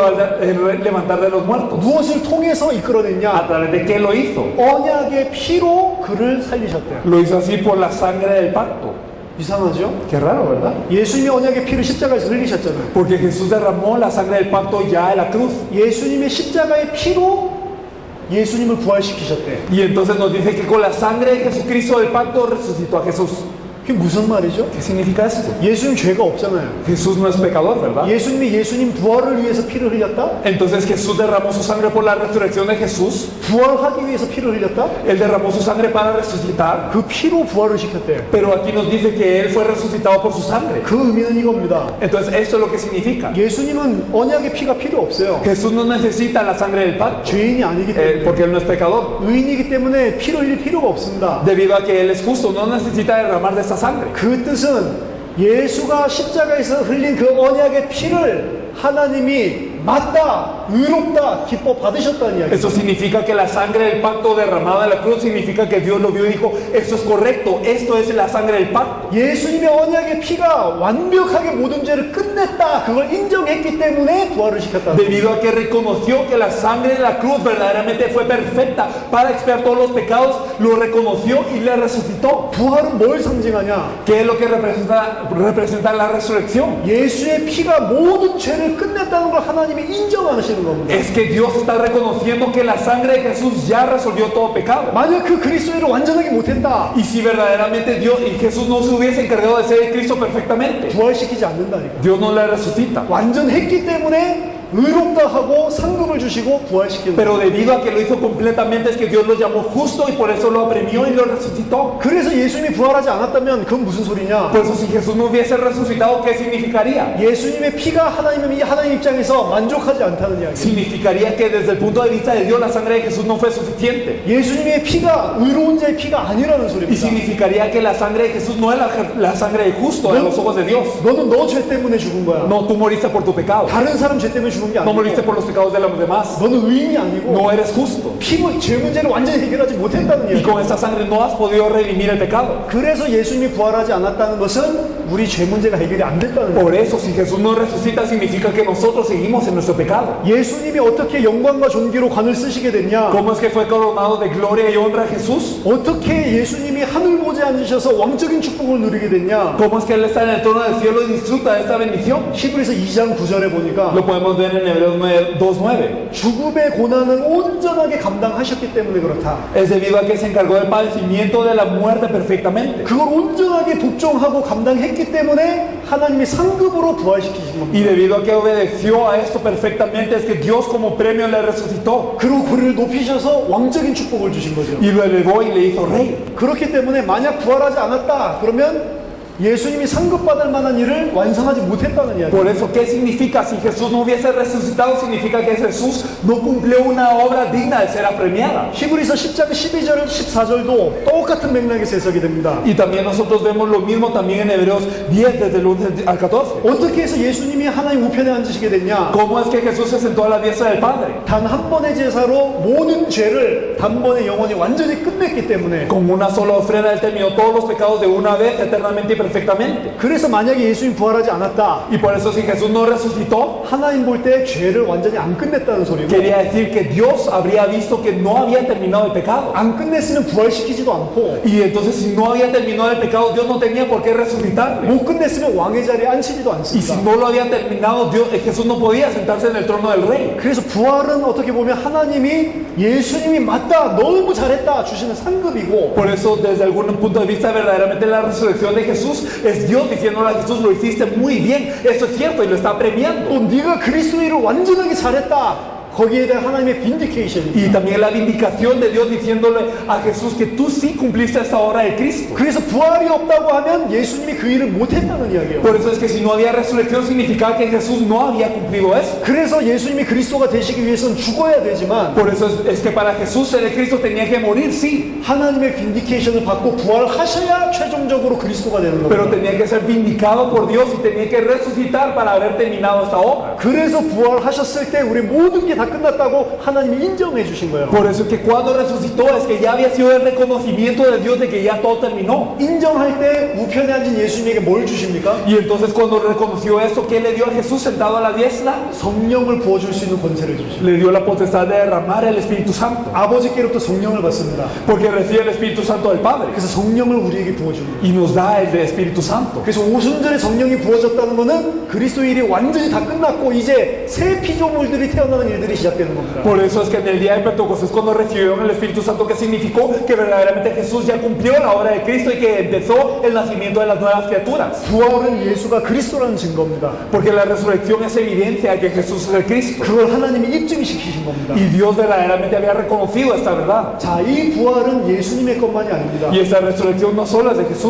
levantar de los muertos? 무엇을 통해서 ¿A 이끌어냈냐? través de qué lo hizo? 언약의 피로 그를 살리셨대요. Lo hizo así por la sangre del pacto. 이상하죠? Qué raro, ¿verdad? 예수님이 언약의 피를 십자가에서 흘리셨잖아요. Porque Jesús derramó la sangre del pacto ya en la cruz. 예수님의 십자가의 피로 예수님을 부활시키셨대. Y entonces nos dice que con la sangre de Jesucristo del pacto resucitó a Jesús. 그게 무슨 말이죠? ¿Qué significa esto? 예수님 죄가 없잖아요. Jesús no es pecador, ¿verdad? 예수님이 예수님 부활을 위해서 피를 흘렸다? Entonces Jesús derramó su sangre por la resurrección de Jesús. 부활하기 위해서 피를 흘렸다? Él derramó su sangre para resucitar. 그 피로 부활을 시켰대요. Pero aquí nos dice que Él fue resucitado por su sangre. 그 의미는 이겁니다. Entonces esto es lo que significa. 예수님은 언약의 피가 필요 없어요. Jesús no necesita la sangre del pacto. 죄인이 아니기 때문에. Porque Él no es pecador. 의인이기 때문에 피를 흘릴 필요가 없습니다. Debido a que Él es justo, no necesita derramar de esta sangre. 그 뜻은 예수가 십자가에서 흘린 그 언약의 피를 하나님이 맞다, 의롭다, 기뻐 받으셨다는 이야기. Eso significa que la sangre del pacto derramada en la cruz significa que Dios lo vio y dijo, esto es correcto, esto es la sangre del pacto. 예수님의 언약의 피가 완벽하게 모든 죄를 끝냈다, 그걸 인정했기 때문에 부활을 시켰다. Debido a que reconoció que la sangre de la cruz verdaderamente fue perfecta para expiar todos los pecados, lo reconoció y le resucitó. 부활은 뭘 상징하냐? ¿Qué es lo que representa la resurrección? 예수의 피가 모든 죄를 끝냈다는 걸 하나님이 인정하시는 겁니다. Es que Dios está reconociendo que la sangre de Jesús ya resolvió todo pecado. 만약 그 그리스도를 완전하게 못했다, Y si verdaderamente Dios y Jesús no se hubiese encargado de ser el Cristo perfectamente, 부활시키지 않는다니까. Dios no le resucita. 완전했기 때문에 의롭다 하고 상급을 주시고 부활시키는 거예요. Pero debido a que lo hizo completamente es que Dios lo llamó justo y por eso lo apremió y lo resucitó. 그래서 예수님이 부활하지 않았다면 그건 무슨 소리냐? Por eso si Jesús no hubiese resucitado, ¿qué significaría? 예수님의 피가 하나님 입장에서 만족하지 않다는 이야기. Significaría que desde el punto de vista de Dios la sangre de Jesús no fue suficiente. 예수님의 피가 의로운 자의 피가 아니라는 Y 소리입니다. significaría que la sangre de Jesús no es la sangre de justo a los ojos de Dios. 너는 너 죄 때문에 죽은 거야. No, tú moriste por tu pecado. 다른 사람 죄 때문에 죽은 게 No moriste 아니고 por los pecados de los demás. 너는 의인이 아니고 No eres justo. 죄 문제를 완전히 해결하지 못했다는 Y 이야기. con esta sangre no has podido redimir el pecado. 그래서 예수님이 부활하지 않았다는 것은 우리 죄 문제가 해결이 안 됐다는 거예요. Por eso si Jesús no resucita significa que nosotros seguimos en nuestro pecado. 예수님이 어떻게 영광과 존귀로 관을 쓰시게 됐냐? ¿Cómo es que fue coronado de gloria y honra a Jesús? 어떻게 예수님이 하늘 보좌에 앉으셔서 왕적인 축복을 누리게 됐냐? ¿Cómo es que Él está en el trono del cielo y disfruta de esta bendición? 히브리서 2장 9절에 보니까 Lo podemos ver en Hebreos 2:9. 죽음의 고난을 온전하게 감당하셨기 때문에 그렇다. Es debido a que se encargó del padecimiento de la muerte perfectamente. 그걸 온전하게 복종하고 감당했기 때문에 하나님이 상급으로 부활시키신 겁니다. Y debido a que obedeció a esto perfectamente es que Dios como premio le resucitó. 그리고 그를 높이셔서 왕적인 축복을 주신 거죠. Y lo elevó y le hizo rey. 그렇기 때문에 만약 부활하지 않았다 그러면 예수님이 상급받을 만한 일을 완성하지 못했다는 이야기. Por eso, ¿qué significa? Si Jesús no hubiese resucitado, significa que Jesús no cumplió una obra digna de ser apremiada. 히브리서 10장 12절 14절도 똑같은 맥락에서 해석이 됩니다. Y también nosotros vemos lo mismo también en Hebreos 10, desde el 1 al 14. 어떻게 해서 예수님이 하나님 우편에 앉으시게 됐냐? ¿Cómo es que Jesús se sentó a la diestra del Padre? 단 한 번의 제사로 모든 죄를 단번에 영원히 완전히 끝냈기 때문에. Con una sola ofrenda Él terminó todos los pecados de una vez, eternamente y perfectamente. 그래서 만약에 예수님 부활하지 않았다, Y por eso si Jesús no resucitó, 하나님 볼 때 죄를 완전히 안 끝냈다는 소리고, quería decir que Dios habría visto que no había terminado el pecado. 안 끝냈으면 부활시키지도 않고, Y entonces si no había terminado el pecado, Dios no tenía por qué resucitarle. 못 끝냈으면 왕의 자리에 앉히지도 Y si 않습니다. no lo había terminado, Jesús no podía sentarse en el trono del rey. 그래서 부활은 어떻게 보면 하나님이 예수님이 맞다, 너무 잘했다 주시는 상급이고, Por eso, desde algún punto de vista, verdaderamente la resurrección de Jesús es Dios diciéndole a Jesús, lo hiciste muy bien, esto es cierto, y lo está premiando. 또 네가 그리스도의 일을 완전하게 잘했다, 거기에 대한 하나님의 빈디케이션입니다. Y también la vindicación de Dios diciéndole a Jesús que tú sí cumpliste esta obra de Cristo. 그래서 부활이 없다고 하면 예수님이 그 일을 못했다는 이야기예요. Por eso es que si no había resurrección significaba que Jesús no había cumplido eso. 그래서 예수님이 그리스도가 되시기 위해서는 죽어야 되지만 Por eso es que para Jesús ser el Cristo tenía que morir, sí, 하나님의 빈디케이션을 받고 부활하셔야 최종적으로 그리스도가 되는 pero 겁니다. tenía que ser vindicado por Dios y tenía que resucitar para haber terminado esta obra. 그래서 부활하셨을 때 우리 모든 게 다 끝났다고 하나님이 인정해 주신 거예요. Por eso es que cuando resucitó es que ya había sido el reconocimiento de Dios de que ya todo terminó. 인정할 때 우편에 앉은 예수님에게 뭘 주십니까? Y entonces cuando reconoció esto, ¿qué le dio a Jesús sentado a la diestra? 성령을 부어줄 수 있는 권세를 주십니다. Le dio la potestad de derramar el Espíritu Santo. 아버지께로부터 성령을 받습니다. Porque recibe el Espíritu Santo del Padre. 그래서 성령을 우리에게 부어줍니다. y nos da el Espíritu Santo. 그래서 오순절에 성령이 부어졌다는 것은 그리스도의 일이 완전히 다 끝났고 이제 새 피조물들이 태어나는 일들이 시작되는 겁니다. Por eso es que en el día de Pentecostés, cuando recibieron el Espíritu Santo, que significó que verdaderamente Jesús ya cumplió la obra de Cristo y que empezó el nacimiento de las nuevas criaturas. 부활은 예수가 그리스도라는 증거입니다. Porque la resurrección es evidencia de que Jesús es el Cristo. 그걸 하나님이 입증시키신 겁니다. Y Dios verdaderamente había reconocido esta verdad. 자, 이 부활은 예수님의 것만이 아닙니다. Y esta resurrección no solo es de Jesús.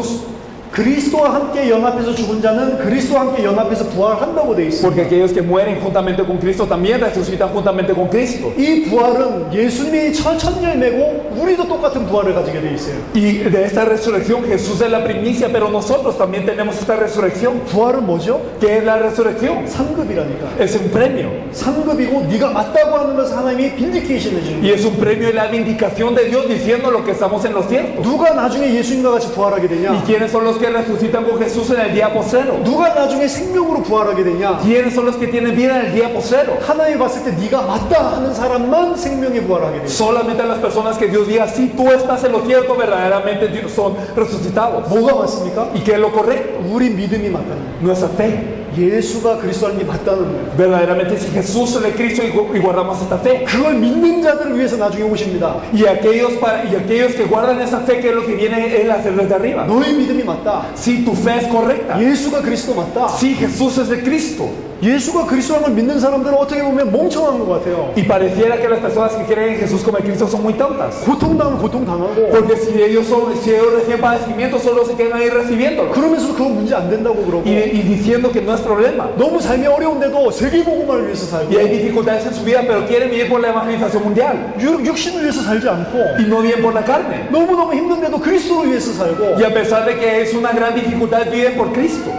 그리스도와 함께 연합해서 죽은 자는 그리스도와 함께 연합해서 부활한다고 되어 있습니다. Porque aquellos que mueren juntamente con Cristo también resucitan juntamente con Cristo. 이 부활은 예수님이 첫열매고 우리도 똑같은 부활을 가지게 되어 있어요. Y de esta resurrección Jesús es la primicia, pero nosotros también tenemos esta resurrección. 부활은 뭐죠? ¿Qué es la resurrección? 상급이라니까. Es un premio. 상급이고 네가 맞다고 하는 것을 하나님이 빈디케이션 해주는 Y 거예요. es un premio y la vindicación de Dios diciendo lo que estamos en lo cierto. 누가 나중에 예수님과 같이 부활하게 ¿Y 되냐? quiénes son los que resucitan con Jesús en el día postrero? 누가 나중에 생명으로 부활하게 되냐? ¿Quiénes son los que tienen vida en el día postrero? 하나님이 봤을 때 네가 맞다 하는 사람만 생명에 부활하게 돼요. Solamente las personas que Dios diga, si tú estás en lo cierto, verdaderamente son resucitados. 뭐가 맞습니까? ¿Y qué es lo correcto? 우리 믿음이 맞다는 거예요. Nuestra fe. 예수가 그리스도라는 게 맞다는 거예요. Verdaderamente si Jesús es el Cristo y guardamos esta fe. 그걸 믿는 자들을 위해서 나중에 오십니다. Y aquellos que guardan esa fe, que es lo que viene Él a hacer desde arriba. 너의 믿음이 맞다. Si tu fe es correcta. 예수가 그리스도 맞다. Si Jesús es el Cristo. 예수가 그리스도라는 걸 믿는 사람들은 어떻게 보면 멍청한 것 같아요. Y pareciera que las personas que creen en Jesús como el Cristo son muy tontas. 고통당하면 고통당하고 Porque si ellos reciben padecimiento, solo se quedan ahí recibiéndolo. 그러면서 그거 문제 안 된다고 그러고 Y diciendo que no es problema. 너무 삶이 어려운데도 세계복음화를 위해서 살고 Y hay dificultades en su vida, pero quieren vivir por la evangelización mundial. 육신을 위해서 살지 않고 Y no viven por la carne. 너무너무 힘든데도 그리스도를 위해서 살고 Y a pesar de que es una gran dificultad, viven por Cristo.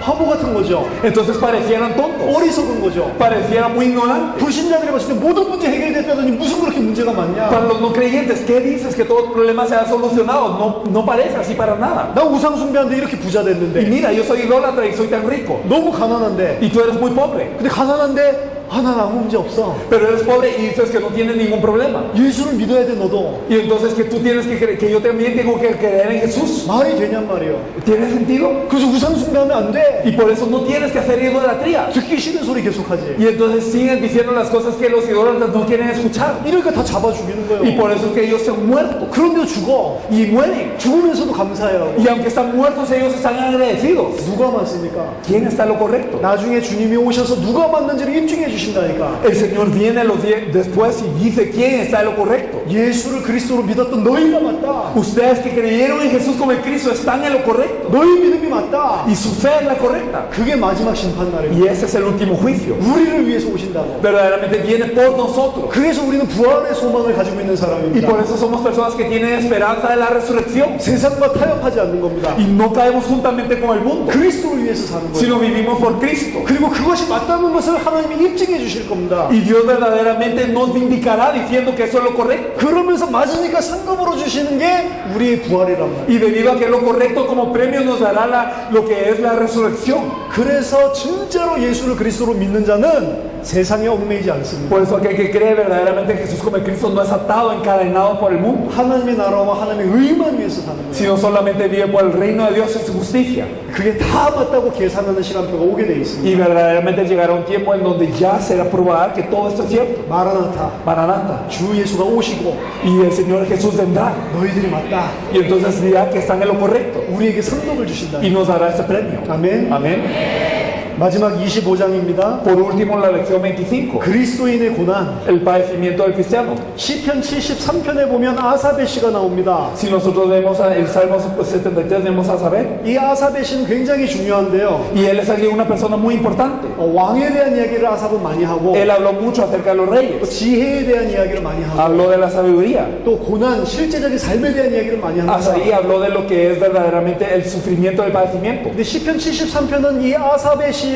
바보 같은 거죠. Entonces parecieran tontos. 어리석은 거죠. Parecieran muy ignorantes. 불신자들이 봤을 때 모든 문제 해결됐다더니 무슨 그렇게 문제가 많냐. Para los no creyentes, ¿qué dices? Que todo problema se ha solucionado. No parece así para nada. 나 우상 숭배하는데 이렇게 부자 Y 됐는데 mira, yo soy idólatra y soy tan rico. 너무 가난한데 Y tú eres muy pobre. 근데 가난한데 난 아무 문제 없어. Pero eres pobre y dices que no tienes ningún problema. 예수를 믿어야 돼 너도. Y entonces que tú tienes que creer, que yo también tengo que creer en Jesús. 말이 되냔 말이에요. ¿Tiene sentido? 그래서 우상 숭배하면 안 돼. Y por eso no tienes que hacer idolatría. 듣기 싫은 소리 계속하지. Y entonces siguen diciendo las cosas que los idólatras no quieren escuchar. 이러니까 다 잡아 죽이는 Y 거예요. por eso es que ellos se han muerto. 그런데도 죽어. Y mueren. 죽으면서도 감사해요. Y aunque están muertos, ellos están agradecidos. 누가 맞습니까? ¿Quién está en lo correcto? 나중에 주님이 오셔서 누가 맞는지를 입증해 주신다니까. El Señor viene los días después y dice quién está en lo correcto. 예수를 그리스도로 믿었던 너희가 맞다. Ustedes que creyeron en Jesús como el Cristo están en lo correcto. 너희 믿음이 맞다. Y su fe es la correcta. 그게 마지막 심판 날이에요. Y ese es el último juicio. 우리를 위해서 오신다고. Verdaderamente viene por nosotros. 그래서 우리는 부활의 소망을 가지고 있는 Y 사람입니다. por eso somos personas que tienen esperanza de la resurrección. 세상과 타협하지 않는 겁니다. Y no caemos juntamente con el mundo, 그리스도를 위해서 사는 거예요. sino vivimos por Cristo. 그리고 그것이 맞다는 것을 하나님이 입증해 주실 겁니다. Y Dios verdaderamente nos vindicará diciendo que eso es lo correcto. 그러면서 맞으니까 상급으로 주시는 게 우리의 부활이란 말이에요. Y debido a que es lo correcto, como premio nos dará lo que es la resurrección. 그래서 진짜로 예수를 그리스도로 믿는 자는 세상에 얽매이지 않습니다. Por eso aquel que cree verdaderamente en Jesús como el Cristo no es atado, encadenado por el mundo, 하나님의 나라와 하나님의 의만 위해서 사는 거예요. sino solamente vive por el reino de Dios y su justicia. 그게 다 맞다고 계산하는 시간표가 오게 돼 있습니다. Y verdaderamente llegará un tiempo en donde ya será probar que todo esto es cierto. 마라나타, Maranata. 주 예수가 오시고 Y el Señor Jesús vendrá. 너희들이 맞다. Y entonces dirá que están en lo correcto. 우리에게 상급을 주신다. Y nos dará ese premio. 아멘. Amén. 마지막 25장입니다. Por último, la lección 25. 그리스도인의 고난. El padecimiento del cristiano. 시편 73편에 보면 아사베시가 나옵니다. Si nosotros vemos el Salmo 73, vemos a saber. 이 아사베시는 굉장히 중요한데요. Y él es alguien, una persona muy importante. 왕에 대한 이야기를 아삽은 많이 하고 Él habló mucho acerca de los reyes. 지혜에 대한 이야기를 많이 하고 Habló de la sabiduría. 또 고난, 실제적인 삶에 대한 이야기를 많이 합니다. Asaí habló de lo que es verdaderamente el sufrimiento del padecimiento. 근데 시편 73편은 이 아사베시에서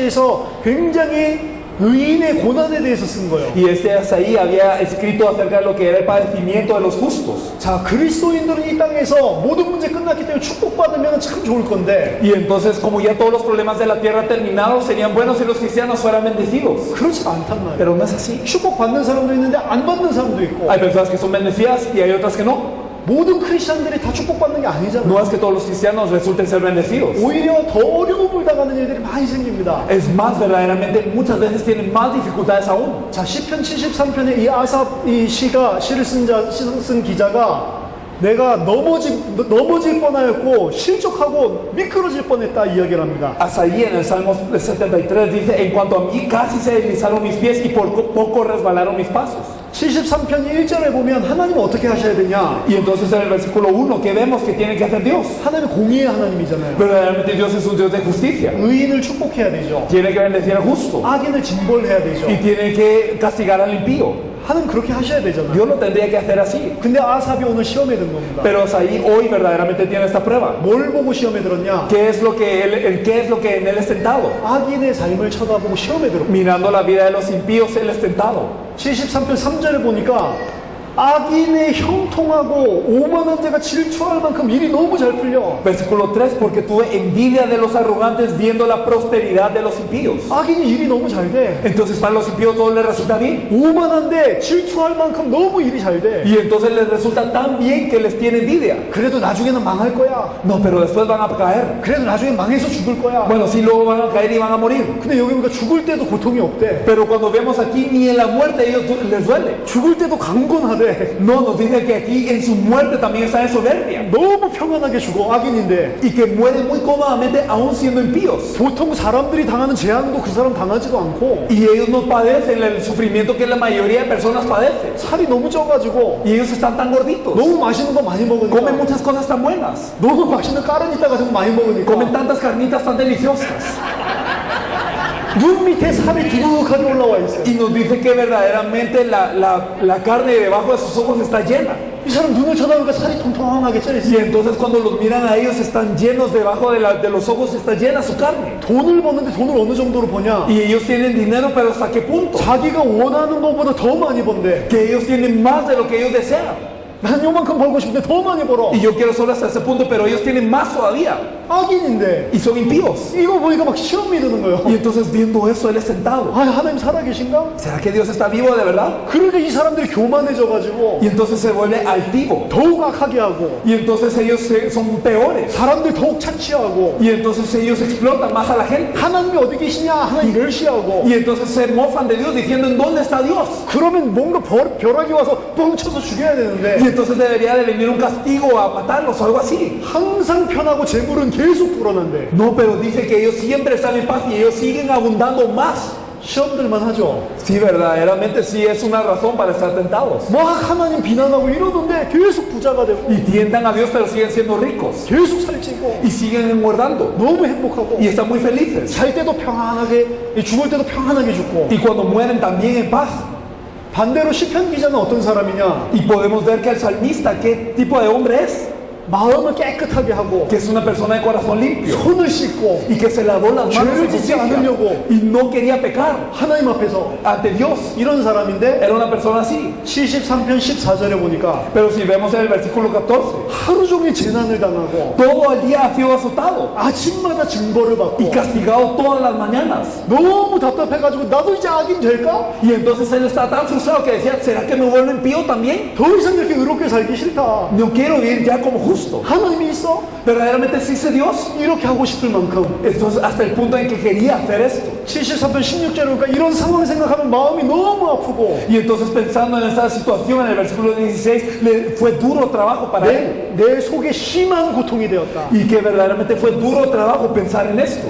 굉장히 의인의 고난에 대해서 쓴 거예요. Y Asaí había escrito acerca de lo que era el padecimiento de los justos. 자, 그리스도인들은 이 땅에서 모든 문제 끝났기 때문에 축복받으면 참 좋을 건데 Y entonces, como ya todos los problemas de la tierra terminados, serían buenos si los cristianos fueran bendecidos. 그렇지 않단 말이에요. Pero no es así. 축복받는 사람도 있는데 안 받는 사람도 있고 Hay personas que son bendecidas y hay otras que no. 모든 크리스천들이 다 축복받는 게 아니잖아요. No es que todos los cristianos resulten ser bendecidos. 오히려 더 어려움을 당하는 일들이 많이 생깁니다. Es más, verdaderamente, muchas veces tienen más dificultades aún. 자, 시편 73편에 이 아삽 이 시를 쓴 기자가 내가 넘어질 뻔하였고 실족하고 미끄러질 뻔했다 이야기를 합니다. Asaí en el Salmo 73 dice, en cuanto a mí casi se deslizaron mis pies y por poco resbalaron mis pasos. 73편 1절에 보면 하나님은 어떻게 하셔야 되냐? Y entonces en el versículo 1 que vemos que tiene que hacer Dios. 하나님은 공의의 하나님이잖아요. Verdaderamente Dios es un Dios de justicia. 의인을 축복해야 되죠. Tiene que bendecir al justo 악인을 징벌해야 되죠. y tiene que castigar al impío. 하나님 그렇게 하셔야 되잖아요. Dios lo tendría que hacer así. 근데 아삽이 오늘 시험에 든 겁니다. Pero Asaí hoy verdaderamente tiene esta prueba. 뭘 보고 시험에 들었냐? ¿Qué es lo que en él es tentado? 악인의 삶을 쳐다보고 시험에 들었고 Mirando la vida de los impíos, él es tentado. 73편 3절을 보니까 악인의 형통하고 오만한 자가 질투할 만큼 일이 너무 잘 풀려. Versículo 3, porque tuve envidia de los arrogantes viendo la prosperidad de los impíos. 악인이 일이 너무 잘 돼. Entonces para los impíos todo les resulta bien. 오만한데 질투할 만큼 너무 일이 잘 돼. Y entonces les resulta tan bien que les tiene envidia. 그래도 나중에는 망할 거야. No, pero después van a caer. 그래도 나중에 망해서 죽을 거야. Bueno, sí, luego van a caer y van a morir. 근데 여기 보니까 죽을 때도 고통이 없대. Pero cuando vemos aquí, ni en la muerte ellos les duele. 죽을 때도 강건하대. No, nos dice que aquí en su muerte también está en soberbia. 너무 평안하게 죽어, 악인인데. Y que mueren muy cómodamente aún siendo impíos. 보통 사람들이 당하는 재앙도 그 사람 당하지도 않고 Y ellos no padecen el sufrimiento que la mayoría de personas padecen. 살이 너무 쪄가지고 Y ellos están tan gorditos. 너무 맛있는 거 많이 Comen 먹으니까 muchas cosas tan buenas. 너무 맛있는 까르니따 같은 거 많이 Comen 먹으니까 tantas carnitas tan deliciosas. 눈 밑에 살이 두둑하게 올라와 있어요. Y nos dice que verdaderamente la carne debajo de sus ojos está llena. 이 사람 눈을 쳐다보니까 살이 통통하게 쪄 Y 있어요. entonces cuando los miran a ellos están llenos debajo de los ojos, está llena su carne. 돈을 버는데 돈을 어느 정도로 버냐? Y ellos tienen dinero, pero ¿hasta qué punto? 자기가 원하는 것보다 더 많이 번대. Que ellos tienen más de lo que ellos desean. 난 요만큼 벌고 싶은데 더 많이 벌어. Y yo quiero solo hasta ese punto, pero ellos tienen más todavía. 악인인데 Y son impíos. 이거 보니까 막 시험이 드는 거예요. Y entonces viendo eso, él es tentado. 아, 하나님 살아계신가? ¿Será que Dios está vivo de verdad? 그러니까 이 사람들이 교만해져가지고 Y entonces se vuelve altivo. 더욱 악하게 하고 Y entonces ellos son peores. 사람들 더욱 착취하고 Y entonces ellos explotan más a la gente. 하나님이 어디 계시냐 하나님 멸시하고 Y entonces se mofan de Dios diciendo, ¿en dónde está Dios? 그러면 뭔가 벼락이 와서 뻥쳐서 죽여야 Y 되는데 entonces debería de venir un castigo a matarlos o algo así. 항상 편하고 재물은 계속 불어난대. No, pero dice que ellos siempre están en paz y ellos siguen abundando más. 시험들만 하죠. Sí, verdaderamente sí es una razón para estar tentados. 막 하나님 비난하고 이러는데 계속 부자가 되고 Y tientan a Dios pero siguen siendo ricos. 계속 살찌고 Y siguen engordando. 너무 행복하고 Y están muy felices. 살 때도 평안하게 죽을 때도 평안하게 죽고. Y cuando mueren también en paz. 반대로 시편 기자는 어떤 사람이냐? Y podemos ver que el salmista, ¿qué tipo de hombre es? 마음을 깨끗하게 하고 Que es una persona de corazón limpio. 손을 씻고 Y que se lavó las manos 죄를 en 짓지 justicia. 않으려고 Y no quería pecar 하나님 앞에서 ante Dios. 이런 사람인데 Era una persona así. 73편 14절에 보니까 Pero si vemos en el versículo 14, 하루 종일 재난을 당하고 todo el día ha sido azotado 아침마다 징벌을 받고 y castigado todas las mañanas. 너무 답답해가지고 나도 이제 악인 될까? Y entonces él está tan frustrado que decía, ¿será que me vuelvo impío también? 더 이상 이렇게 의롭게 살기 싫다. No quiero vivir ya como justo. 하나님이 있어? ¿Verdaderamente existe Dios? 이렇게 하고 싶을 만큼 Entonces hasta el punto en que quería hacer esto. 73편 16절에 보니까 이런 상황을 생각하면 마음이 너무 아프고 Y entonces pensando en esta situación en el versículo 16, le fue duro trabajo para él. 내 속에 심한 고통이 되었다. Y que verdaderamente fue duro trabajo pensar en esto.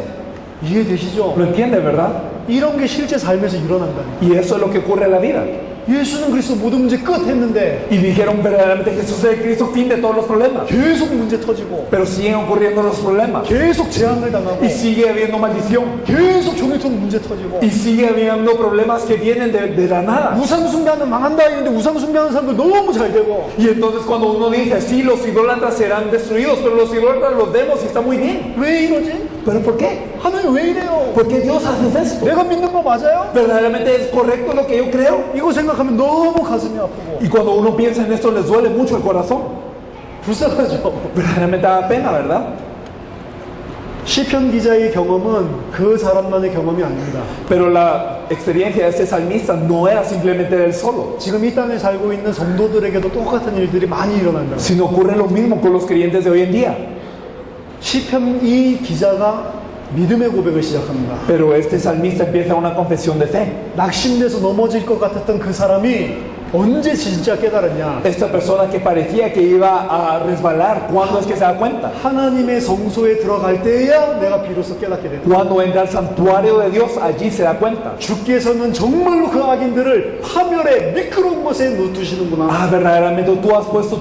이해되시죠? ¿Lo entiende, verdad? 이런 게 실제 삶에서 일어난다니. Y eso es lo que ocurre en la vida. 예수는 그리스도 모든 문제 끝 했는데 Y dijeron verdaderamente Jesús es el Cristo, fin de todos los problemas. 계속 문제 터지고 Pero siguen ocurriendo los problemas. 계속 재앙을 당하고 Y sigue habiendo maldición. 계속 종이통 문제 터지고 Y sigue habiendo problemas que vienen de la nada. 우상 숭배하면 망한다 했는데 우상 숭배하는 사람들 너무 잘 되고 Y entonces cuando uno dice, sí, los idólatras serán destruidos, pero los idólatras los vemos y está muy bien. 왜 이러지? ¿Pero por qué? 하나님 왜 이래요? ¿Por qué Dios hace esto? 내가 믿는 거 맞아요? ¿Verdaderamente es correcto lo que yo creo? 이거 생각하면 너무 가슴이 아프고 Y cuando uno piensa en esto les duele mucho el corazón. 불쌍하죠. Verdaderamente da pena, ¿verdad? 시편 기자의 경험은 그 사람만의 경험이 아닙니다. Pero la experiencia de este salmista no era simplemente de él solo, 지금 이 땅에 살고 있는 성도들에게도 똑같은 일들이 많이 일어난다. sino ocurre lo mismo con los creyentes de hoy en día. 시편 이 기자가 믿음의 고백을 시작합니다. Pero este salmista empieza una confesión de fe. 낙심돼서 넘어질 것 같았던 그 사람이 언제 진짜 깨달았냐? Esta persona que parecía que iba a resbalar, ¿cuándo es que se da cuenta? 하나님의 성소에 들어갈 때야 내가 비로소 깨닫게 된다. Cuando entra al santuario de Dios, allí se da cuenta. 주께서는 정말로 그 악인들을 파멸의 미끄러운 곳에 놓두시는구나. Ah, verdaderamente tú has puesto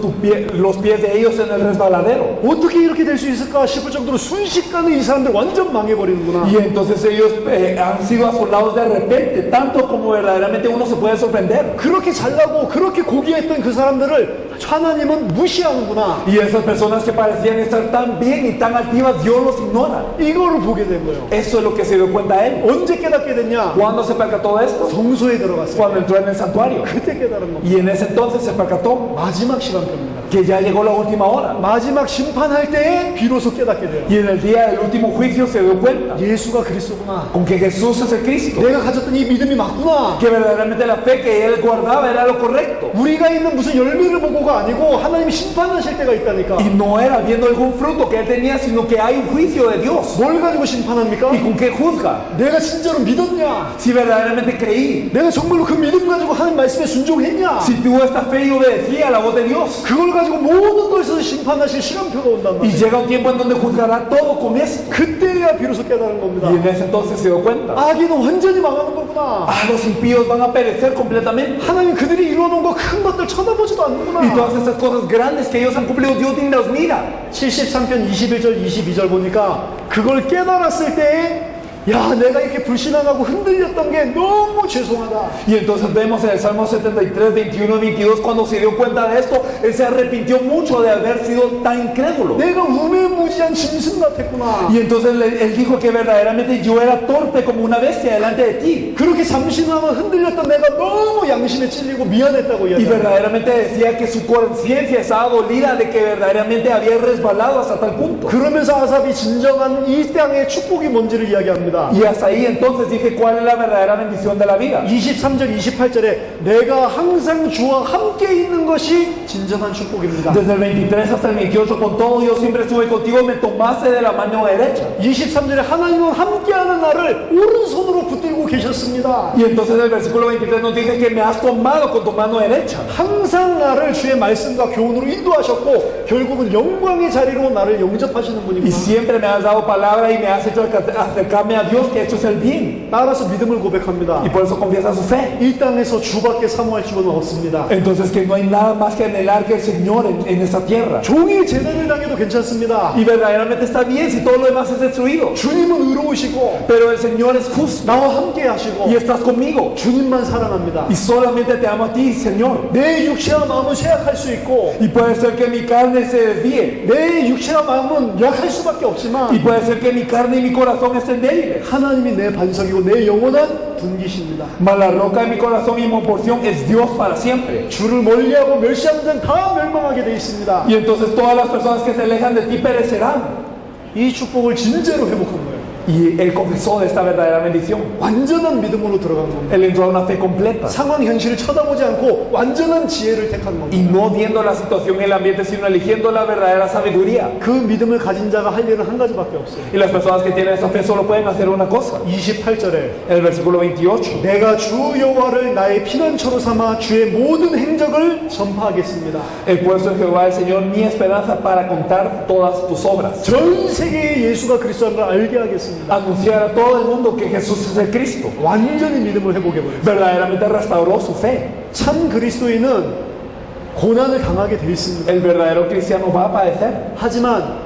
los pies de ellos en el resbaladero. 어떻게 이렇게 될 수 있을까 싶을 정도로 순식간에 이 사람들 완전 망해버리는구나. Y entonces ellos han sido asolados de repente, tanto como verdaderamente uno se puede sorprender. 그렇게 잘나고 그렇게 고귀했던 그 사람들을 하나님은 무시하는구나. Y esas personas que parecían estar tan bien y tan altivas, Dios los ignora. 이거를 보게 된 거예요. Eso es lo que se dio cuenta él. 언제 깨닫게 됐냐? ¿Cuándo se percató de esto? 성소에 들어갔어요. Cuando entró en el santuario. 그때 깨달은 겁니다. Y en ese entonces se percató 마지막 시간표입니다. que ya llegó la última hora. 마지막 심판할 때에 비로소 깨닫게 돼요. Y en el día del último juicio se dio cuenta 예수가 그리스도구나. con que Jesús es el Cristo. 내가 가졌던 이 믿음이 맞구나. Que verdaderamente la fe que él guardaba era lo correcto. 우리가 있는 무슨 열매를 보고가 아니고 하나님이 심판하실 때가 있다니까. Y no era viendo algún fruto que él tenía, sino que hay un juicio de Dios. 뭘 가지고 심판합니까? ¿Y con qué juzga? 내가 진짜로 믿었냐? Si verdaderamente creí, 내가 정말로 그 믿음 가지고 하나님 말씀에 순종했냐? si tuvo esta fe y obedecía a la voz de Dios. 그걸 가지고 모든 것을 심판하실 시간표가 온단 Y 말이에요. llega un tiempo en donde juzgará todo con esto. 그때야 비로소 깨달은 겁니다. Y en ese entonces se dio cuenta. 악인은 완전히 망하는 거구나. Ah, los impíos van a perecer completamente. 하나님 그들이 이루어놓은 거 큰 것들 쳐다보지도 Y 않는구나. todas estas cosas grandes que ellos han cumplido, Dios ni los mira. 73편 21절 22절 보니까 그걸 깨달았을 때에 야 내가 이렇게 불신앙하고 흔들렸던 게 너무 죄송하다. Y entonces vemos en el Salmo 73, 21 y 22, cuando se dio cuenta de esto, él se arrepintió mucho de haber sido tan incrédulo. 내가 우매무지한 짐승 같았구나. Y entonces él dijo que verdaderamente yo era torpe como una bestia delante de ti. 그렇게 잠시나마 흔들렸던 내가 너무 양심에 찔리고 미안했다고 Y 이야기합니다. verdaderamente decía que su conciencia estaba dolida de que verdaderamente había resbalado hasta tal punto. 그러면서 아삽이 진정한 이 땅의 축복이 뭔지를 이야기합니다. Y hasta ahí entonces dije cuál es la verdadera bendición de la vida. 23절 28절에 내가 항상 주와 함께 있는 것이 진정한 축복입니다. Desde el 23 hasta el 28, con todo yo siempre estuve contigo, me tomaste de la mano derecha. 23절에 하나님은 함께하는 나를 오른손으로 붙들고 계셨습니다. Y entonces el versículo 23 nos dice que me has tomado con tu mano derecha. 항상 나를 주의 말씀과 교훈으로 인도하셨고 결국은 영광의 자리로 나를 영접하시는 Y 분이구나. siempre me has dado palabra y me has hecho acercarme a Dios, que esto es el bien. 따라서 믿음을 고백합니다. Y por eso confiesa su fe. 이 땅에서 주밖에 사모할 주는 없습니다. Entonces que no hay nada más que anhelar que el Señor en esta tierra. 종이 재난을 당해도 괜찮습니다. Y verdaderamente está bien si todo lo demás es destruido. 주님은 의로우시고 Pero el Señor es justo 나와 함께 하시고 y estás conmigo. 주님만 사랑합니다. Y solamente te amo a ti, Señor. 내 육체와 마음은 쇠약할 수 있고 Y puede ser que mi carne se desvíe. 내 육체와 마음은 약할 수밖에 Y 없지만 puede ser que mi carne y mi corazón estén débiles. 하나님이 내 반석이고 내 영원한 분기십니다. Mas la roca de mi corazón y mi porción es Dios para siempre. 주를 멀리하고 멸시하는 자는 다 멸망하게 돼 있습니다. Y entonces todas las personas que se alejan de ti perecerán. 이 축복을 진짜로 회복한 거예요. Y él confesó de esta verdadera bendición. 완전한 믿음으로 들어간 겁니다. Él entró a una fe completa. 상황 현실을 쳐다보지 않고 완전한 지혜를 택한 Y 겁니다. no viendo la situación y el ambiente, sino eligiendo la verdadera sabiduría. 그 믿음을 가진 자가 할 일은 한 가지밖에 없어요. Y las personas que tienen esa fe solo pueden hacer una cosa. 28절에 En el versículo 28. 내가 주 여호와를 나의 피난처로 삼아 주의 모든 행적을 전파하겠습니다. He puesto en Jehová el Señor mi esperanza para contar todas tus obras. 전 세계에 예수가 그리스도인 걸 알게 하겠습니다. Anunciar a todo el mundo que Jesús es el Cristo. 완전히 믿음을 회복해버렸어요. Verdaderamente restauró su fe. 참 그리스도인은 고난을 당하게 돼 있습니다. El verdadero cristiano va a padecer. 하지만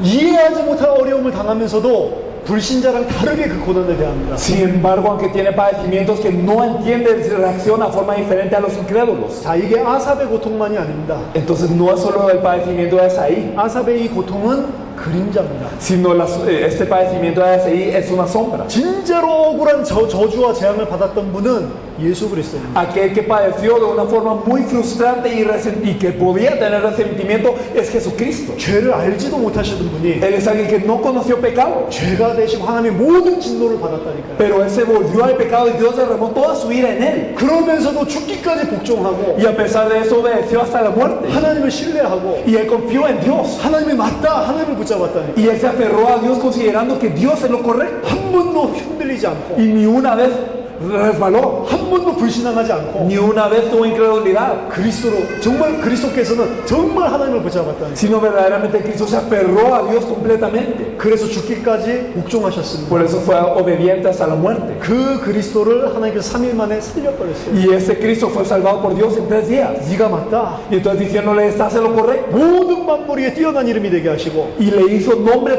이해하지 못할 어려움을 당하면서도 불신자랑 다르게 그 고난을 대합니다. Sin embargo, aunque tiene padecimientos que no entiende, reacciona de forma diferente a los incrédulos. 자, 이게 아삽의 고통만이 아닙니다. Entonces no es solo el padecimiento de Esaí, 아삽의 이 고통은 그림자입니다. sino este padecimiento de Esaí es una sombra. 진짜로 억울한 저주와 재앙을 받았던 분은 예수 그리스도입니다. Aquel que padeció de una forma muy frustrante y que podía tener resentimiento es Jesucristo. 죄를 알지도 못하시던 분이 Él es alguien que no conoció pecado, 죄가 되시고 하나님의 모든 진노를 받았다니까요. pero él se volvió al pecado y Dios derramó toda su ira en él. 그러면서도 죽기까지 복종하고 Y a pesar de eso obedeció hasta la muerte. 하나님을 신뢰하고 Y él confió en Dios. 하나님이 맞다, 하나님을 붙잡았다니까. Y él se aferró a Dios considerando que Dios es lo correcto. 한 번도 흔들리지 않고 Y ni una vez resbaló, 한 번도 불신앙하지 않고 ni una vez tuvo incredulidad, 그리스도로 정말 그리스도께서는 정말 하나님을 붙잡았다니까. sino verdaderamente Cristo se aferró a Dios completamente. 그래서 죽기까지 복종하셨습니다. Por eso fue obediente hasta la muerte. 그 그리스도를 하나님께서 3일 만에 살려버렸어요. Y ese Cristo fue salvado por Dios en 3 días. 네가 맞다. Y entonces diciéndole, estás en lo correcto. 모든 만물 위에 뛰어난 이름이 되게 하시고 Y le hizo nombre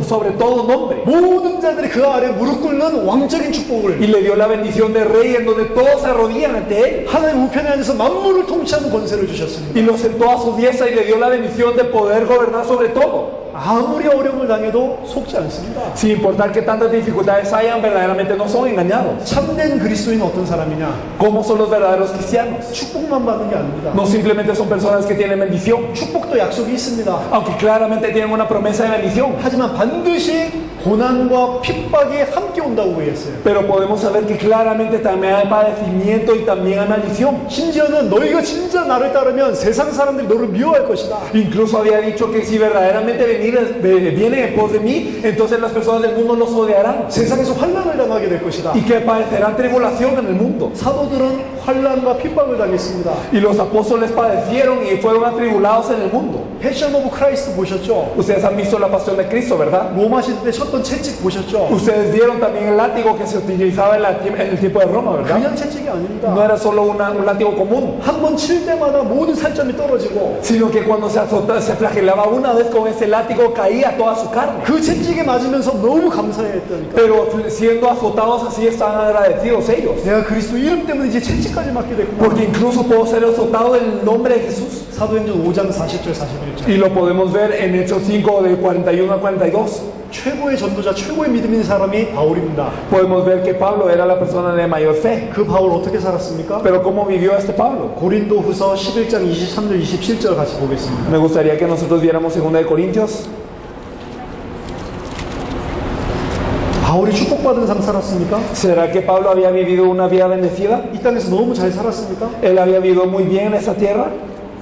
sobre todo nombre. 모든 자들이 그 아래 무릎 꿇는 왕적인 축복을 Y le dio la bendición de rey en donde todos se arrodillan ante él. 하나님 우편에 앉아서 만물을 통치하는 권세를 주셨습니다. Y lo sentó a su diestra y le dio la bendición de poder gobernar sobre todo. 아무리 어려움을 당해도 속지 않습니다. Sin importar que tantas dificultades hayan, verdaderamente no son engañados. 참된 그리스도인 어떤 사람이냐? ¿Cómo son los verdaderos cristianos? 축복만 받는 게 아닙니다. No simplemente son personas que tienen bendición, 축복도 약속이 있습니다. aunque claramente tienen una promesa de bendición. 하지만 반드시 고난과 핍박이 함께 온다고 얘기했어요. Pero podemos saber que claramente también hay padecimiento y también hay maldición. 심지어는 너희가 진짜 나를 따르면 세상 사람들이 너를 미워할 것이다. Incluso había dicho que si verdaderamente vienen en pos de mí, entonces las personas del mundo los odiarán 세상에서 환난을 당하게 될 것이다. y que padecerán tribulación en el mundo. 사도들은 환난과 핍박을 당했습니다. Y los apóstoles padecieron y fueron atribulados en el mundo. 패션 오브 크라이스트 보셨죠? Ustedes han visto la pasión de Cristo, ¿verdad? 로마 시대 때 쳤던 채찍 보셨죠? Ustedes vieron también el látigo que se utilizaba en el tiempo de Roma, ¿verdad? 그냥 채찍이 아닙니다. No era solo un látigo común, 한 번 칠 때마다 모든 살점이 떨어지고 sino que cuando se flagelaba una vez con ese látigo caía toda su carne. 그 채찍에 맞으면서 너무 감사했다니까. Pero siendo azotados así estaban agradecidos ellos. 내가 그리스도 이름 때문에 이제 채찍까지 맞게 됐구나. Porque incluso puedo ser azotado en el nombre de Jesús. 사도행전 5장 40절 41절. Y lo podemos ver en Hechos 5 de 41 a 42. 최고의 전도자, 최고의 믿음 있는 사람이 바울입니다. Podemos ver que Pablo era la persona de mayor fe. 그 바울 어떻게 살았습니까? Pero ¿cómo vivió este Pablo? 고린도후서 11장 23절 27절 같이 보겠습니다. Me gustaría que nosotros viéramos 2 de Corintios. 바울이 축복받은 삶 살았습니까? ¿Será que Pablo había vivido una vida bendecida? 이 땅에서 너무 잘 살았습니까? ¿Él había vivido muy bien en esta tierra?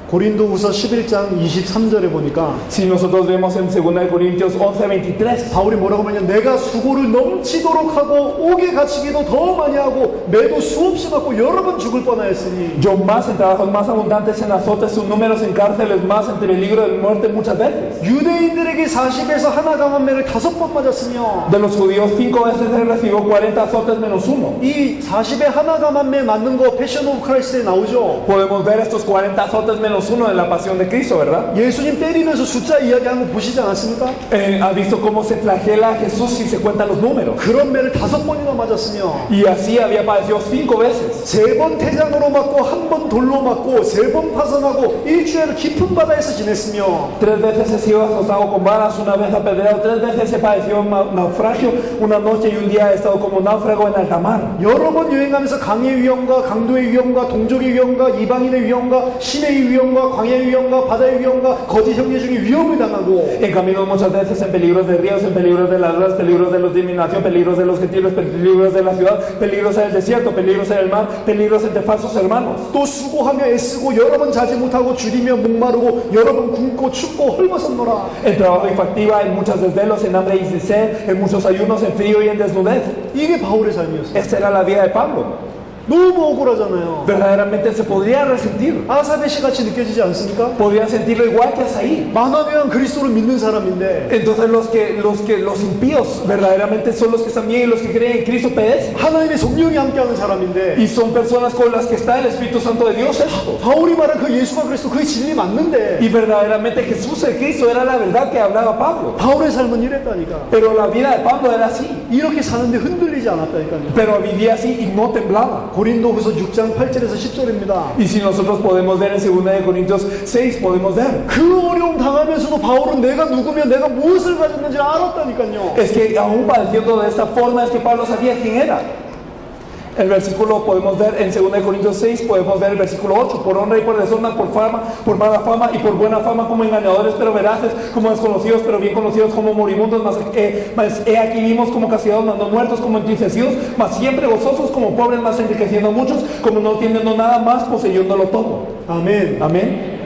고린도후서 11장 23절에 보니까 Si nosotros vemos en 2 de Corintios 11:23, 바울이 뭐라고 하냐면 내가 수고를 넘치도록 하고 옥에 갇히기도 더 많이 하고 매도 수없이 받고 여러 번 죽을 뻔하였으니 yo más en trabajos más abundantes, en azotes, sus números en cárceles, más en peligro de muerte muchas veces. 유대인들에게 40에서 하나 강한 매를 5번 맞았으며 De los judíos 5 veces él recibió 40 azotes menos 1. 이 40에 하나 강한 매 맞는 거 패션 오브 크라이스트에 나오죠. Podemos ver estos 40 azotes menos 1 de la pasión de Cristo, ¿verdad? 예수님 때리면서 숫자 이야기하는 거 보시지 않았습니까? ¿Ha visto cómo se flagela a Jesús si se cuentan los números? 그런 매를 5번이나 맞았으며 Y así había padecido 5 veces. 3번 태장으로 맞고 1번 돌로 맞고 3번 파선하고 일주일을 깊은 바다에서 지냈으며 3 veces he sido azotado con varas, una vez apedreado, 3 veces he padecido naufragio, una noche y un día he estado como náufrago en alta mar. 여러 번 여행하면서 강의 위험과 강도의 위험과 동족의 위험과 이방인의 위험과 신의 위험과 광야의 위험과 바다의 위험과 거짓 형제 중에 위험을 당하고 En camino muchas veces en peligros de ríos, en peligros de ladrones, peligros de los de inmigración, peligros de los gentiles, peligros de la ciudad, peligros en el desierto, peligros en el mar, peligros entre falsos hermanos. 또 수고하며 애쓰고 여러 번 자지 못하고 줄이며 목마르고 여러 번 굶고 춥고 헐벗었노라. En trabajo y fatiga, en muchos desvelos, en hambre y sed, en muchos ayunos, en frío y en desnudez. 이게 바울의 삶이었어요. Esta era la vida de Pablo. 너무 억울하잖아요. Verdaderamente se podría resentir. 아사베시 같이 느껴지지 않습니까? Podrían sentirlo igual que Asaí. 만화면 그리스도를 믿는 사람인데 Entonces los impíos verdaderamente son los que están bien y los que creen en Cristo perecen. 하나님의 성령이 함께하는 사람인데 Y son personas con las que está el Espíritu Santo de Dios. Esto. 바울이 말한 그 예수가 그리스도 그게 진리 맞는데 Y verdaderamente Jesús el Cristo era la verdad que hablaba Pablo. 바울의 삶은 이랬다니까. Pero la vida de Pablo era así. 이렇게 사는데 흔들리지 않았다니까요. Pero vivía así y no temblaba. 고린도후서 6장 8절에서 10절입니다. Y si nosotros podemos ver en 2 de Corintios 6, podemos ver. 그 어려움 당하면서도 바울은 내가 누구며 내가 무엇을 가졌는지 알았다니까요. Es que aún padeciendo de esta forma es que Pablo sabía quién era. El versículo podemos ver en 2 Corintios 6, podemos ver el versículo 8, por honra y por deshonra, por fama, por mala fama y por buena fama, como engañadores pero veraces, como desconocidos pero bien conocidos, como moribundos, mas he aquí vimos como castigados, mas no muertos, como entristecidos, mas siempre gozosos, como pobres, mas enriqueciendo a muchos, como no teniendo nada más, poseyéndolo todo. 아멘. Amén.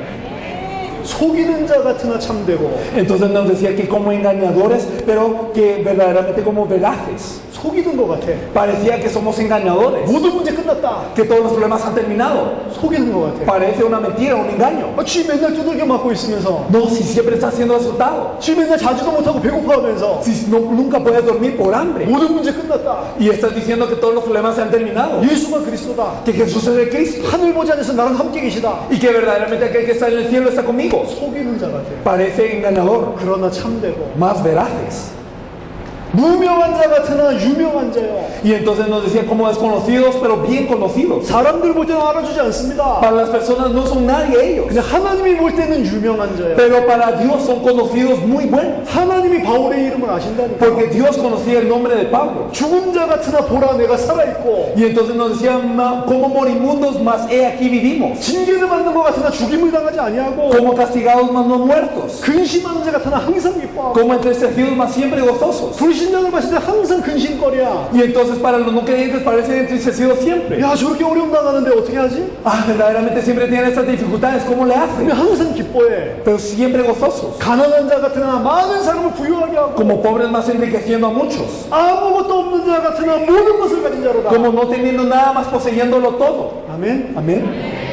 속이는 자 같으나 참되고 Entonces nos decía que como engañadores, pero que verdaderamente como veraces. 속이는 것 같아. Parecía que somos engañadores, 모든 문제 끝났다. que todos los problemas han terminado. 속이는 것 같아. Parece una mentira, un engaño. 쥐 맨날 두들겨 맞고 있으면서 No, si siempre está siendo azotado, 쥐 맨날 자지도 못하고 배고파하면서 si nunca puedes dormir por hambre, 모든 문제 끝났다. y estás diciendo que todos los problemas se han terminado, 예수가 그리스도다. que Jesús es el Cristo, 하늘 보좌 안에서 나랑 함께 계시다. y que verdaderamente aquel que está en el cielo está conmigo. 속이는 자 같아. Parece engañador, 그러나 참되고 más veraces. 무명한 자 같으나 유명한 자요. Y entonces nos decía como desconocidos, pero bien conocidos. 사람들 볼 때는 알아주지 않습니다. Para las personas no son nadie ellos, 그냥 하나님이 볼 때는 유명한 자예요. pero para Dios son conocidos muy buenos, 하나님이 바울의 이름을 아신다니까. porque Dios conocía el nombre de Pablo. 죽은 자 같으나 보라 내가 salva있고 Y entonces nos decían, como morimundos, mas he aquí vivimos, 징계를 받는 것 같으나 죽임을 당하지 아니하고 como castigados, mas no muertos, 근심하는 자 같으나 항상 기뻐하고 como entristecidos, mas siempre gozosos. 불신자들 봤을 때 항상 근심거리야. Y entonces para los no creyentes parecen entristecidos siempre. 야 저렇게 어려움 당하는데 어떻게 하지? Ah, verdaderamente siempre tienen estas dificultades, ¿cómo le 근데 hacen? 항상 기뻐해. Pero siempre gozosos, 가난한 자 같으나 많은 사람을 부유하게 하고 como pobres, mas enriqueciendo a muchos, 아무것도 없는 자 같으나 모든 것을 가진 자로다. como no teniendo nada más, poseyéndolo todo. 아멘. Amén.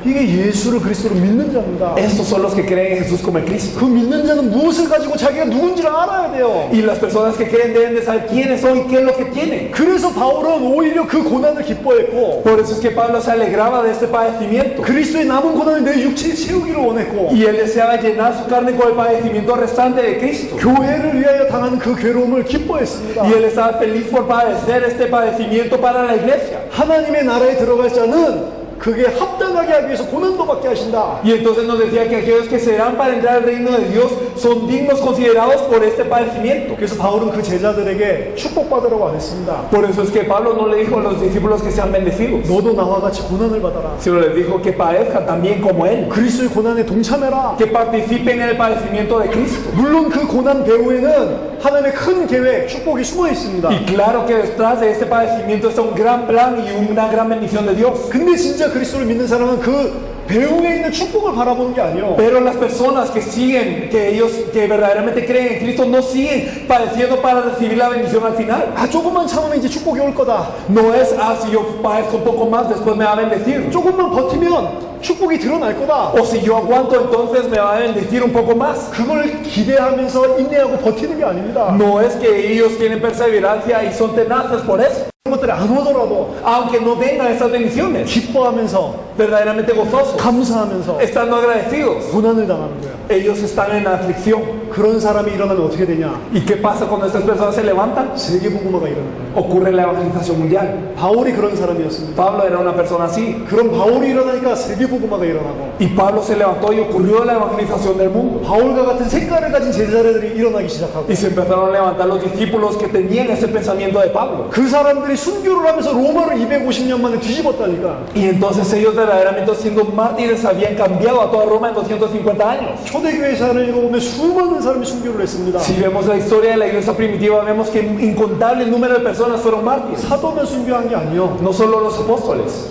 이게 예수를 그리스도로 믿는 자입니다. Estos son los que creen en Jesús como el Cristo. 그 믿는 자는 무엇을 가지고 자기가 누군지를 알아야 돼요. Y las personas que creen deben de saber quiénes son y qué es lo que tienen. 그래서 바울은 오히려 그 고난을 기뻐했고 Por eso es que Pablo se alegraba de este padecimiento. 그리스도의 남은 고난을 내 육체에 채우기를 원했고 Y él deseaba llenar su carne con el padecimiento restante de Cristo. 교회를 위하여 당하는 그 괴로움을 기뻐했습니다. Y él estaba feliz por padecer este padecimiento para la iglesia. 하나님의 나라에 들어갈 자는 그게 합당하게 하기 위해서 고난도 받게 하신다. Y entonces nos decía que aquellos que serán para entrar al reino de Dios son dignos considerados por este padecimiento. 그래서 바울은 그 제자들에게 축복받으라고 안 했습니다. Por eso es que Pablo no le dijo a los discípulos que sean bendecidos, 너도 나와 같이 고난을 받아라. sino les dijo que padezcan también como él, 그리스도의 고난에 동참해라. que participen en el padecimiento de Cristo. 물론 그 고난 배후에는 하나님의 큰 계획, 축복이 숨어 있습니다. Y claro que detrás de este padecimiento está un gran plan y una gran bendición de Dios. 근데 진짜 그리스도를 믿는 사람은 그 배후에 있는 축복을 바라보는 게 아니에요. Pero las personas que siguen, que ellos que verdaderamente creen en Cristo, no siguen padeciendo para recibir la bendición al final. 아 조금만 참으면 이제 축복이 올 거다. No es, si yo padezco un poco más, después me va a bendecir. 조금만 버티면 축복이 드러날 거다. O si yo aguanto, entonces me va a bendecir un poco más. 그걸 기대하면서 인내하고 버티는 게 아닙니다. No es que ellos tienen perseverancia y son tenaces por eso. 그런 것들이 안 오더라도 Aunque no vengan estas bendiciones, 기뻐하면서 verdaderamente gozosos, 감사하면서 estando agradecidos, 고난을 당하는 거예요. ellos están en aflicción. 그런 사람이 일어나면 어떻게 되냐? ¿Y qué pasa cuando estas personas se levantan? 세계복음화가 일어나는 거예요. Ocurre la evangelización mundial. 바울이 그런 사람이었습니다. Pablo era una persona así. 그런 바울이 일어나니까 세계복음화가 일어나고 Y Pablo se levantó y ocurrió la evangelización del mundo. 바울과 같은 색깔을 가진 제자들이 일어나기 시작하고 Y se empezaron a levantar los discípulos que tenían ese pensamiento de Pablo. 그 사람들이 순교를 하면서 로마를 250년 만에 뒤집었다니까. Y entonces ellos verdaderamente siendo mártires habían cambiado a toda Roma en 250 años. 초대교회 사를 읽어보면 수많은 사람이 순교를 했습니다. Si vemos la historia de la iglesia primitiva, vemos que un incontable número de personas fueron mártires. 사도만 순교한 게 아니요. No solo los apóstoles.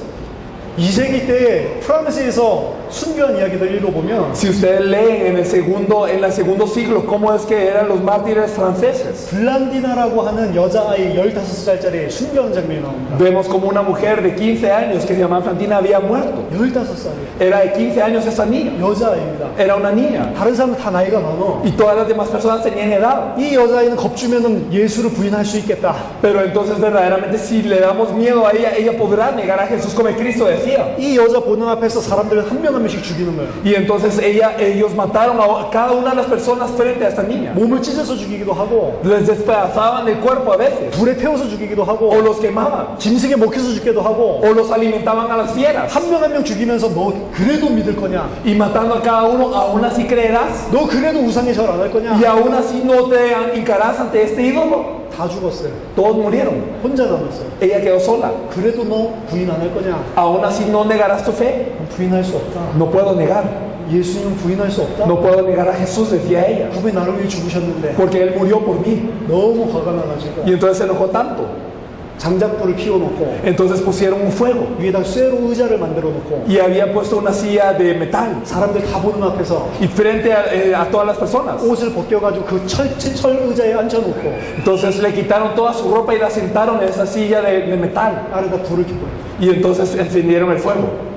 2세기 때에 프랑스에서 순교한 이야기들 읽어보면 Si ustedes leen en el segundo siglo cómo es que eran los mártires franceses, 블란디나라고 하는 여자아이 15살짜리 순교한 장면이 나옵니다. vemos como una mujer de 15 años que se llamaba Frantina había muerto. 15살이에요. Era de 15 años esa niña. 여자아이입니다. Era una niña. 다른 사람은 다 나이가 많어. Y todas las demás personas tenían edad. 이 여자아이는 겁주면은 예수를 부인할 수 있겠다. Pero entonces verdaderamente si le damos miedo a ella, ella podrá negar a Jesús como el Cristo decía. 이 여자 보는 앞에서 사람들을 한 명 한 명씩 죽이는 거예요. Y entonces ellos mataron a cada una de las personas frente a esta niña. 몸을 찢어서 죽이기도 하고 Les despedazaban el cuerpo a veces. 불에 태워서 죽이기도 O 하고 los quemaban. 짐승에 먹혀서 죽기도 하고 O los alimentaban a las fieras. 한 명 한 명 죽이면서 너 그래도 믿을 거냐? Y matando a cada uno, aún así creerás. 너 그래도 우상에 절 안 할 거냐? Y aún así no te hincarás ante este ídolo. 다 다 죽었어요. Todos murieron. 혼자 남았어요. Ella quedó sola. 그래도 너 부인 안 할 거냐? Aún así no negarás tu fe. 부인할 수 없다. No puedo negar. 예수님 부인할 수 없다. No puedo negar a Jesús, decía ella. 왜 나를 위해 죽으셨는데? Porque Él murió por mí. 너무 화가 나가지고 Y entonces se enojó tanto. 장작불을 피워놓고 Entonces pusieron un fuego. 위에다 쇠로 의자를 만들어놓고 Y había puesto una silla de metal. 사람들 다 보는 앞에서 Y frente a todas las personas. 옷을 벗겨가지고 그 철 의자에 앉혀놓고 Entonces le quitaron toda su ropa y la sentaron en esa silla de metal. 안에다 불을 켜고요. Y entonces encendieron el fuego.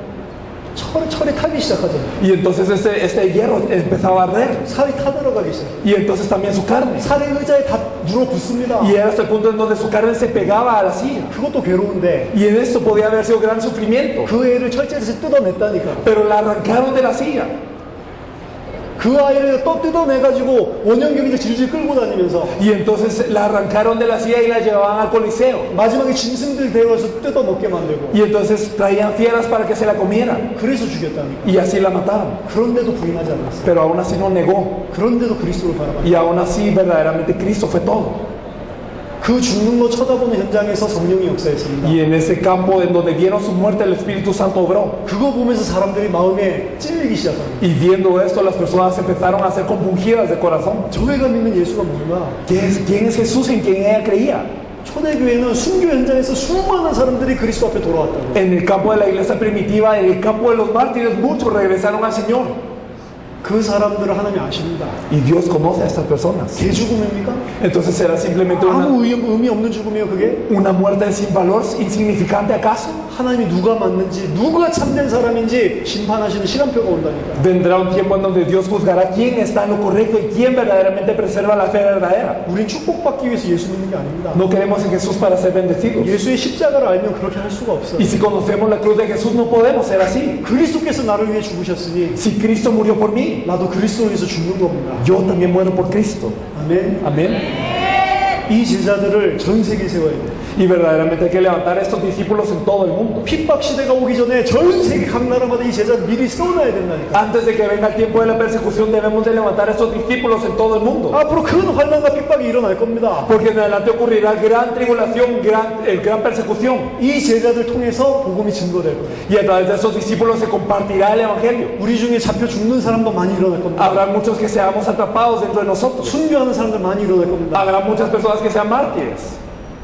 철이 타기 시작하잖아요. Y entonces este hierro empezaba a arder. 살이 타들어가기 시작해요. Y entonces también su carne. 살이 의자에 다 눌어붙습니다. Y era hasta el punto en donde su carne se pegaba a la silla. 그것도 괴로운데 Y en esto podía haber sido gran sufrimiento. 그 애를 철제에서 뜯어냈다니까. Pero la arrancaron de la silla. 그 아이를 또 뜯어내가지고 원형경이를 질질 끌고 다니면서 Y entonces la arrancaron de la silla y la llevaban al coliseo. 마지막에 짐승들 데려와서 뜯어먹게 만들고 Y entonces traían fieras para que se la comieran. 그래서 죽였다니까. Y así la mataron. 그런데도 부인하지 않았어요. Pero aún así no negó. 그런데도 그리스도를 바라봤어요. Y aún así verdaderamente Cristo fue todo. 그 죽는 거 쳐다보는 현장에서 성령이 역사했습니다. Y en ese campo en donde vieron su muerte el Espíritu Santo obró. 그거 보면서 사람들이 마음에 찔리기 시작합니다. Y viendo esto las personas empezaron a ser compungidas de corazón. 저희가 믿는 예수가 뭔가? ¿Quién es Jesús en quien ella creía? 초대교회는 순교 현장에서 수많은 사람들이 그리스도 앞에 돌아왔다고. En el campo de la iglesia primitiva, en el campo de los mártires, muchos regresaron al Señor. 그 사람들을 하나님이 아십니다. Y Dios conoce a estas personas. 개 죽음입니까? Entonces será simplemente 아무 의미 없는 죽음이요 그게? una muerte sin valor, insignificante acaso. 하나님이 누가 맞는지 누가 참된 사람인지 심판하시는 시간표가 온다니까. Vendrá un tiempo en donde Dios juzgará quién está en lo correcto y quién verdaderamente preserva la fe verdadera. 우린 축복받기 위해서 예수 믿는 게 아닙니다. No creemos en Jesús para ser bendecidos. 예수의 십자가를 알면 그렇게 할 수가 없어요. Y si conocemos la cruz de Jesús no podemos ser así. 그리스도께서 나를 위해 죽으셨으니 Si Cristo murió por mí, 나도 그리스도를 위해서 죽는 겁니다. yo también muero por Cristo. 아멘. Amén. 이 제자들을 전 세계에 세워야 돼요. Y verdaderamente hay que levantar a estos discípulos en todo el mundo. 핍박 시대가 오기 전에 전 세계 각 나라마다 이 제자를 미리 세워놔야 된다니까. Antes de que venga el tiempo de la persecución debemos de levantar a estos discípulos en todo el mundo. 앞으로 큰 환난과 핍박이 일어날 겁니다. Porque en adelante ocurrirá gran tribulación, gran persecución. 이 제자들 통해서 복음이 증거될 거예요. Y a través de estos discípulos se compartirá el Evangelio. 우리 중에 잡혀 죽는 사람도 많이 일어날 겁니다. Habrá muchos que seamos atrapados dentro de nosotros. 순교하는 사람들 많이 일어날 겁니다. Habrá muchas personas que sean mártires.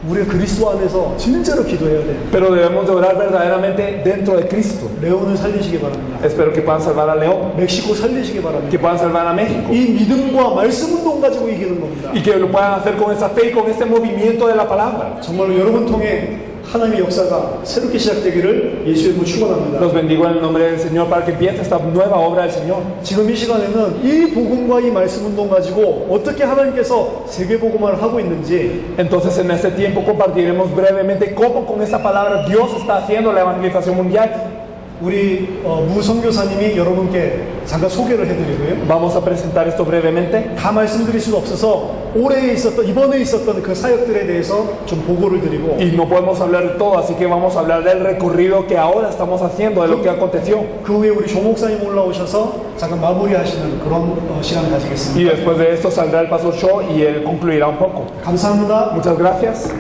우리가 그리스도 안에서 진짜로 기도해야 돼요. Pero debemos de orar verdaderamente dentro de Cristo. 레온을 살리시기 바랍니다. Espero que puedan salvar a León, 멕시코 살리시기 바랍니다. que puedan salvar a México. 이 믿음과 말씀 운동 가지고 이기는 겁니다. Y que lo puedan hacer con esa fe y con este movimiento de la palabra. 정말로 여러분 통해 하나님의 역사가 새롭게 시작되기를 예수의 이름으로 축원합니다. Los bendigo en el nombre del Señor para que empiece esta nueva obra del Señor. 지금 이 시간에는 이 복음과 이 말씀 운동 가지고 어떻게 하나님께서 세계 복음화를 하고 있는지 Entonces en este tiempo compartiremos brevemente cómo con esta palabra Dios está haciendo la evangelización mundial. 우리 무 선교사님이 여러분께 잠깐 소개를 해드리고요. Vamos a presentar esto brevemente. 다 말씀드릴 수 없어서 올해 있었던 이번에 있었던 그 사역들에 대해서 좀 보고를 드리고 Y no podemos hablar de todo, así que vamos a hablar del recorrido que ahora estamos haciendo, de lo que aconteció. 그 후에 우리 조 목사님 올라오셔서 잠깐 마무리하시는 그런 시간 가지겠습니다. Y después de esto saldrá el pastor Shaw y él concluirá un poco. 감사합니다. Muchas gracias.